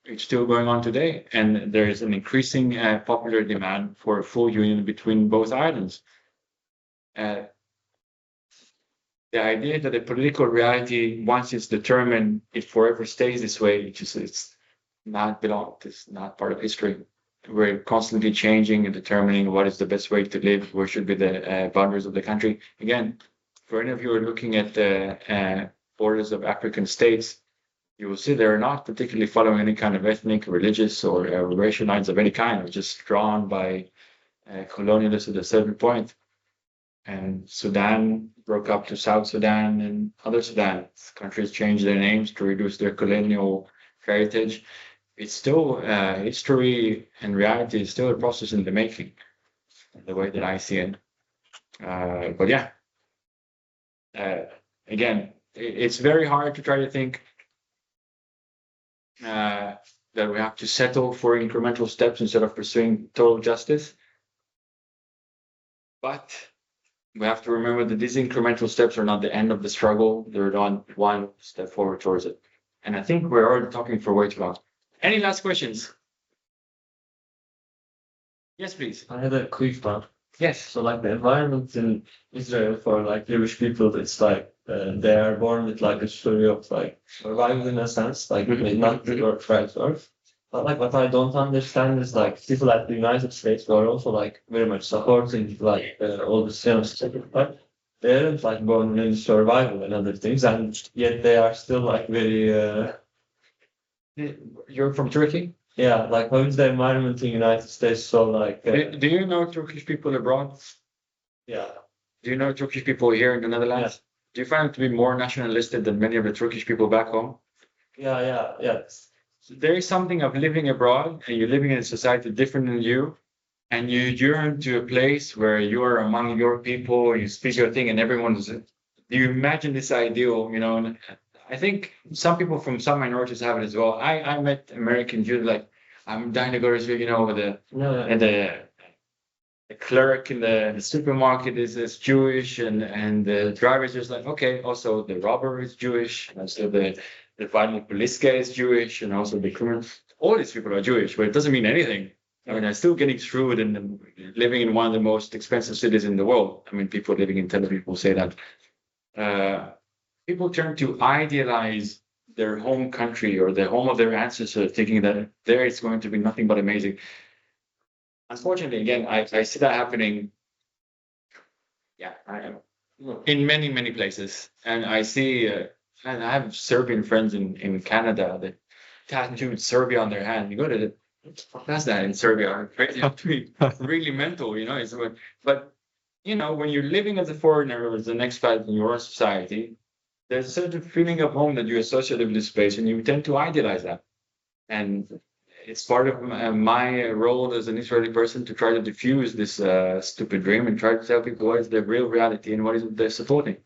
It's still going on today, and there is an increasing popular demand for a full union between both islands. The idea that the political reality, once it's determined, it forever stays this way. It's not part of history. We're constantly changing and determining what is the best way to live, where should be the boundaries of the country. Again, for any of you who are looking at the borders of African states, you will see they're not particularly following any kind of ethnic, religious, or racial lines of any kind. They're just drawn by colonialists at a certain point. And Sudan broke up to South Sudan and other Sudan. Countries changed their names to reduce their colonial heritage. It's still history and reality is still a process in the making, the way that I see it. But yeah, again, it's very hard to try to think that we have to settle for incremental steps instead of pursuing total justice. But we have to remember that these incremental steps are not the end of the struggle. They're not one step forward towards it. And I think we're already talking for way too long. Any last questions? Yes, please. I had a quick one. Yes. So like the environment in Israel for like Jewish people, it's like they are born with like a story of like survival in a sense, like not good or right earth. But like what I don't understand is like people at the United States who are also like very much supporting like all the Zionist but they aren't like born in survival and other things, and yet they are still like very. You're from Turkey? Yeah, like how is the environment in the United States so like? Do you know Turkish people abroad? Yeah. Do you know Turkish people here in the Netherlands? Yeah. Do you find them to be more nationalistic than many of the Turkish people back home? Yeah. So there is something of living abroad and you're living in a society different than you, and you yearn to a place where you are among your people, you speak your thing, and everyone's. Do you imagine this ideal? And I think some people from some minorities have it as well. I met American Jews, like I'm dying to go to, and the clerk in the supermarket is Jewish, and the driver is just like, okay, also the robber is Jewish, and also the violent police guy is Jewish, and also the criminal. All these people are Jewish, but it doesn't mean anything. I mean, I'm still getting screwed and living in one of the most expensive cities in the world. I mean, people living in Tel Aviv will say that. People turn to idealize their home country or the home of their ancestors, thinking that there it's going to be nothing but amazing. Unfortunately, again, I see that happening. Yeah, I am in many, many places, and I see. And I have Serbian friends in Canada that tattooed Serbia on their hand. You go to that's that in Serbia. Right? You have to be really mental, But when you're living as a foreigner or as an expat in your society, there's a certain feeling of home that you associate with this space, and you tend to idealize that. And it's part of my role as an Israeli person to try to diffuse this stupid dream and try to tell people what is the real reality and what is it they're supporting.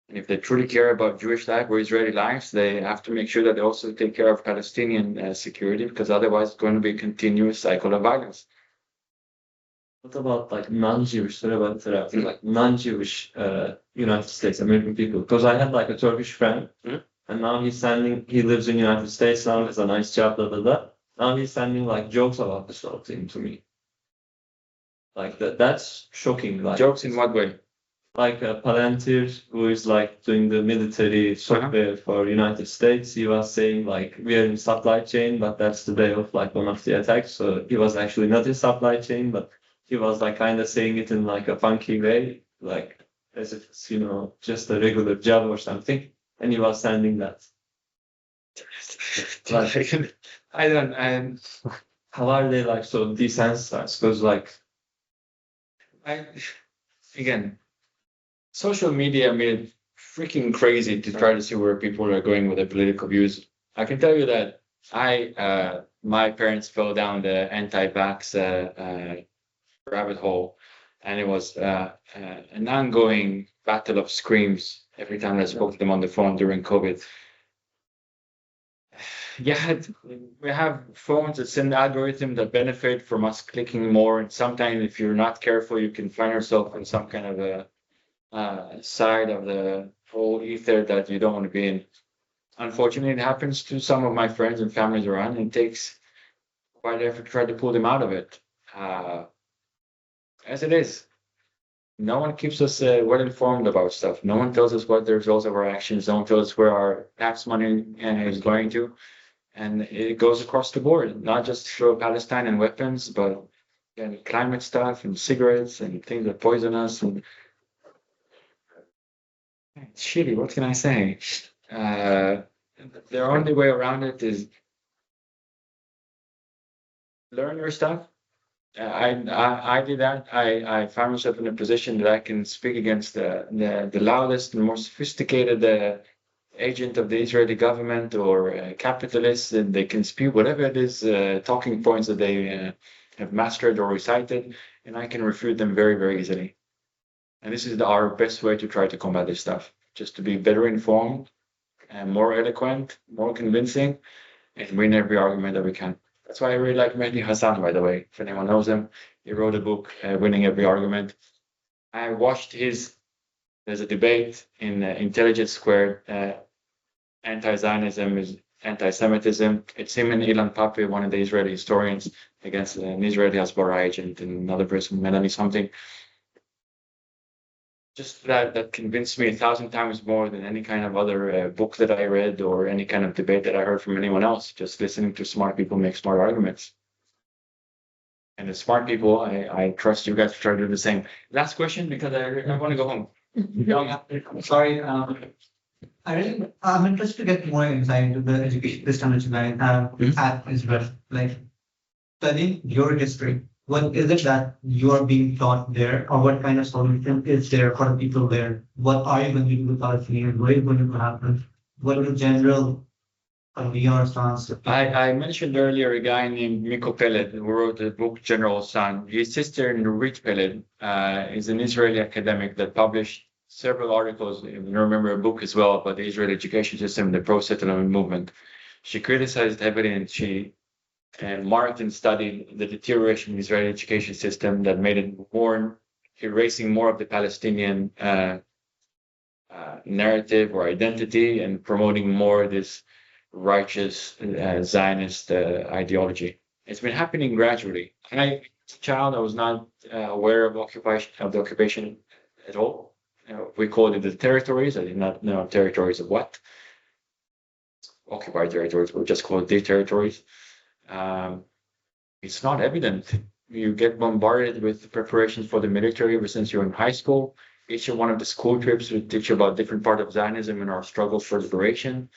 And if they truly care about Jewish life or Israeli lives, they have to make sure that they also take care of Palestinian security, because otherwise it's going to be a continuous cycle of violence. What about like non-Jewish, like non-Jewish United States American people? Because I had like a Turkish friend, and now he lives in United States now, has a nice job, blah blah blah. Now he's sending like jokes about this whole thing to me. Like that's shocking. Like Jokes in what way? like a Palantir who is like doing the military software for United States. He was saying like we are in supply chain, but that's the day of like one of the attacks. So he was actually not in supply chain, but he was like kind of saying it in like a funky way, like as if it's, just a regular job or something. And he was sending that. Like, I don't. how are they like so desensitized? Because like Again, social media made it freaking crazy to try to see where people are going with their political views. I can tell you that my parents fell down the anti-vax rabbit hole, and it was an ongoing battle of screams every time I spoke to them on the phone during COVID. Yeah, we have phones that send algorithms that benefit from us clicking more, and sometimes if you're not careful, you can find yourself in some kind of a side of the whole ether that you don't want to be in. Unfortunately, it happens to some of my friends and families around, and it takes quite an effort to try to pull them out of it. As it is, no one keeps us well informed about stuff. No one tells us what the results of our actions. No one tells us where our tax money is going to. And it goes across the board, not just for Palestine and weapons, but again, climate stuff and cigarettes and things that poison us. And it's shitty. What can I say? The only way around it is learn your stuff. I did that. I found myself in a position that I can speak against the loudest and more sophisticated agent of the Israeli government or capitalists, and they can spew whatever it is, talking points that they have mastered or recited, and I can refute them very, very easily. And this is our best way to try to combat this stuff, just to be better informed and more eloquent, more convincing, and win every argument that we can. That's why I really like Mehdi Hassan, by the way. If anyone knows him, he wrote a book, Winning Every Argument. I watched there's a debate in Intelligence Squared, Anti-Zionism is Anti-Semitism. It's him and Ilan Pappé, one of the Israeli historians, against an Israeli Hasbara agent and another person, Melanie something. Just that convinced me 1,000 times more than any kind of other book that I read or any kind of debate that I heard from anyone else. Just listening to smart people make smart arguments. And the smart people, I trust you guys to try to do the same. Last question, because I want to go home. Sorry, I'm interested to get more insight into the education system that you guys have at Israel. Like, studying your history, what is it that you are being taught there, or what kind of solution is there for the people there? What are you going to do with Palestinians? What is going to happen? What is the general your stance? I mentioned earlier a guy named Miko Peled who wrote the book General Sun. His sister Nurit Peled is an Israeli academic that published several articles, if you remember, a book as well about the Israeli education system, the pro-settlement movement. She criticized heavily, and she marked and studied the deterioration in the Israeli education system that made it more, erasing more of the Palestinian narrative or identity and promoting more this righteous Zionist ideology. It's been happening gradually. And as a child, I was not aware of the occupation at all. We called it the territories. I did not know territories of what. Occupied territories, we just call it the territories. It's not evident. You get bombarded with preparations for the military ever since you're in high school. Each one of the school trips would teach you about different part of Zionism and our struggle for liberation.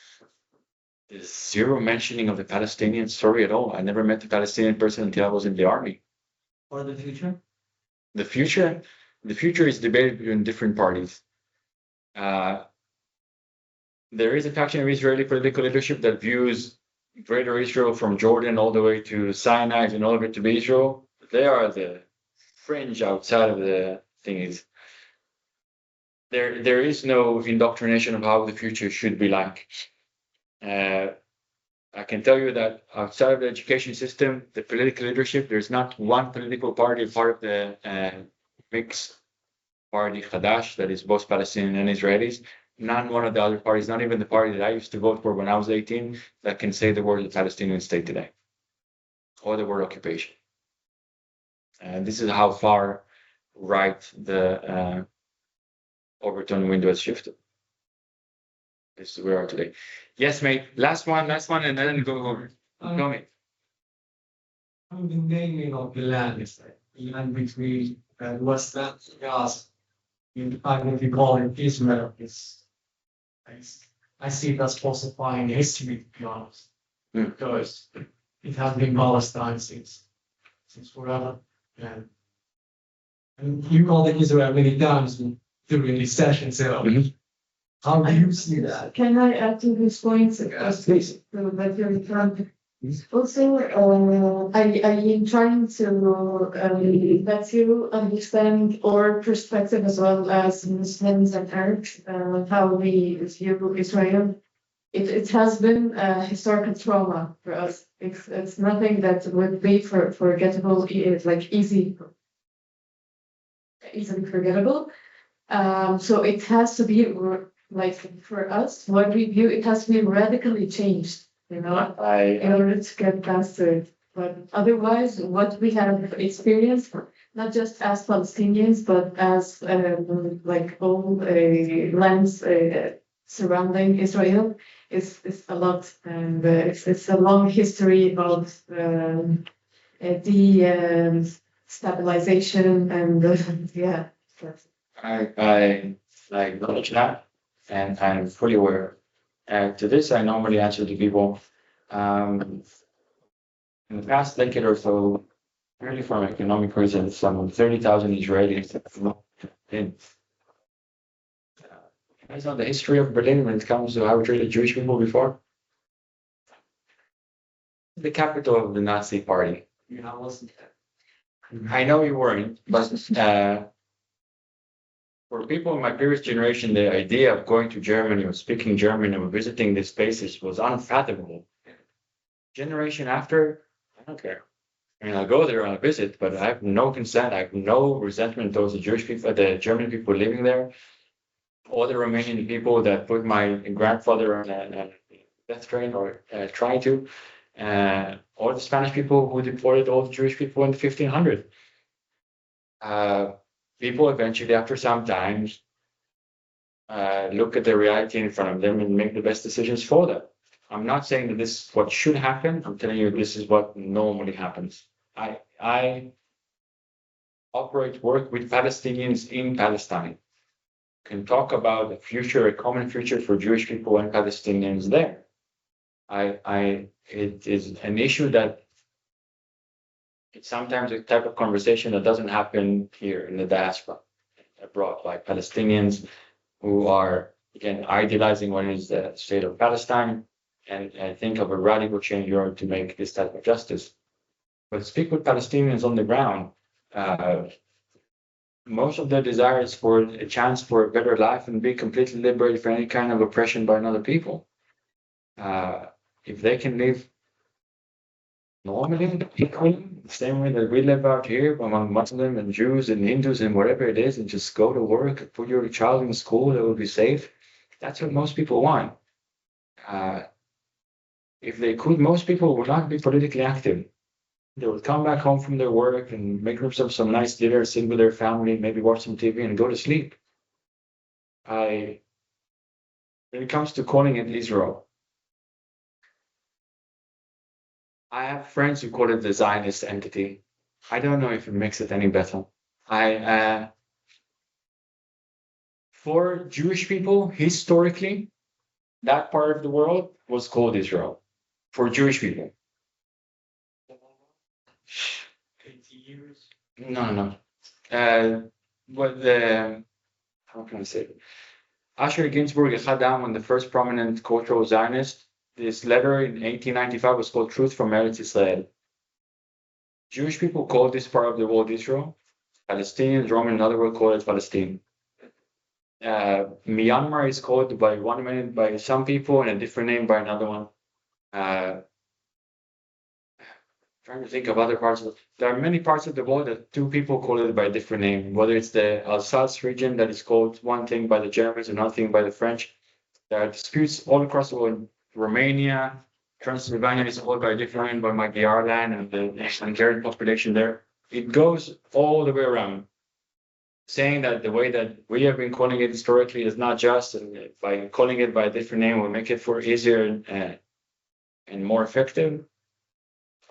There's zero mentioning of the Palestinian story at all. I never met a Palestinian person until I was in the army. For the future? The future is debated between different parties. There is a faction of Israeli political leadership that views Greater Israel from Jordan all the way to Sinai and all the way to Israel. They are the fringe outside of the thingies. there is no indoctrination of how the future should be like. I can tell you that outside of the education system, the political leadership, there's not one political party part of the mixed party Hadash that is both Palestinian and Israelis. Not one of the other parties, not even the party that I used to vote for when I was 18, that can say the word the Palestinian state today or the word occupation. And this is how far right the Overton window has shifted. This is where we are today. Yes, mate. Last one, and then go over. Go, mate. The naming of the land is like land between West Bank and Gaza. If you call it Israel, I see it as falsifying history, to be honest, because it has been Palestine since forever. And you called it Israel many times during this session, so how do you see that? Can I add to this point? Yes, please. So that you're referring. Also, I am trying to let you understand our perspective as well as Muslims and Arabs, how we view Israel. It has been a historical trauma for us. It's nothing that would be forgettable. It's like easily forgettable. So it has to be like for us, what we view, it has to be radically changed. In order to get past it. But otherwise, what we have experienced, not just as Palestinians, but as like all lands surrounding Israel, is a lot, and it's a long history of stabilization and yeah. I acknowledge that, and I'm fully aware. To this, I normally answer to people. In the past decade or so, really from economic reasons, some 30,000 Israelis have moved in. You guys know the history of Berlin when it comes to how we treated Jewish people before? The capital of the Nazi party. I wasn't there. I know you weren't, but for people in my previous generation, the idea of going to Germany or speaking German or visiting these places was unfathomable. Generation after, I don't care. I mean, I'll go there on a visit, but I have no consent. I have no resentment towards the Jewish people, the German people living there, or the Romanian people that put my grandfather on a death train or trying to, or the Spanish people who deported all the Jewish people in the 1500s. People eventually, after some time, look at the reality in front of them and make the best decisions for them. I'm not saying that this is what should happen. I'm telling you this is what normally happens. I work with Palestinians in Palestine. Can talk about a future, a common future for Jewish people and Palestinians there. It is an issue that it's sometimes a type of conversation that doesn't happen here in the diaspora, abroad, by Palestinians who are, again, idealizing what is the state of Palestine and think of a radical change in order to make this type of justice. But speak with Palestinians on the ground. Most of their desire is for a chance for a better life and be completely liberated from any kind of oppression by another people. If they can live normally, equally, the same way that we live out here among Muslims and Jews and Hindus and whatever it is, and just go to work, put your child in school that will be safe, that's what most people want. If they could, most people would not be politically active. They would come back home from their work and make themselves some nice dinner, sit with their family, maybe watch some TV and go to sleep. When it comes to calling it Israel, I have friends who call it the Zionist entity. I don't know if it makes it any better. For Jewish people, historically, that part of the world was called Israel. For Jewish people. 80 years. No. How can I say it? Asher Ginsburg had down when the first prominent cultural Zionist. This letter in 1895 was called Truth from Eretz Israel. Jewish people called this part of the world Israel. Palestinians, Roman, and other world call it Palestine. Myanmar is called by one minute by some people and a different name by another one. Trying to think of other parts of there are many parts of the world that two people call it by a different name, whether it's the Alsace region that is called one thing by the Germans and another thing by the French. There are disputes all across the world. Romania, Transylvania is called by a different name by Magyar land and the Hungarian population there. It goes all the way around, saying that the way that we have been calling it historically is not just, and by calling it by a different name, we'll make it for easier and more effective.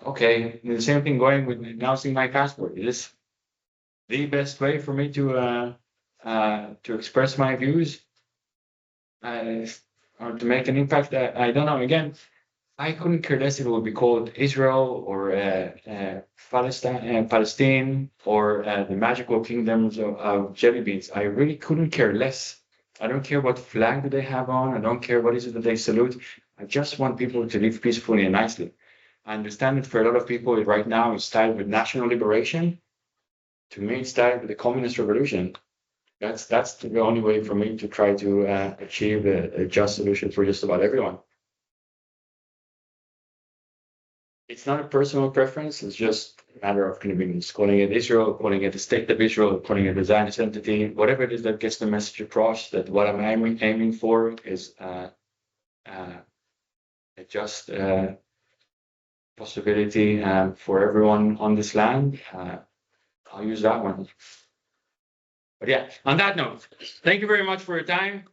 Okay, the same thing going with announcing my passport. Is this the best way for me to express my views or to make an impact? I don't know. Again, I couldn't care less if it would be called Israel or Palestine or the magical kingdoms of jelly beans. I really couldn't care less. I don't care what flag do they have on. I don't care what is it that they salute. I just want people to live peacefully and nicely. I understand that for a lot of people right now it's tied with national liberation. To me, it's tied with the communist revolution. That's the only way for me to try to achieve a just solution for just about everyone. It's not a personal preference. It's just a matter of convenience. Calling it Israel, calling it the state of Israel, calling it the Zionist entity, whatever it is that gets the message across that what I'm aiming for is a just possibility for everyone on this land. I'll use that one. But yeah, on that note, thank you very much for your time.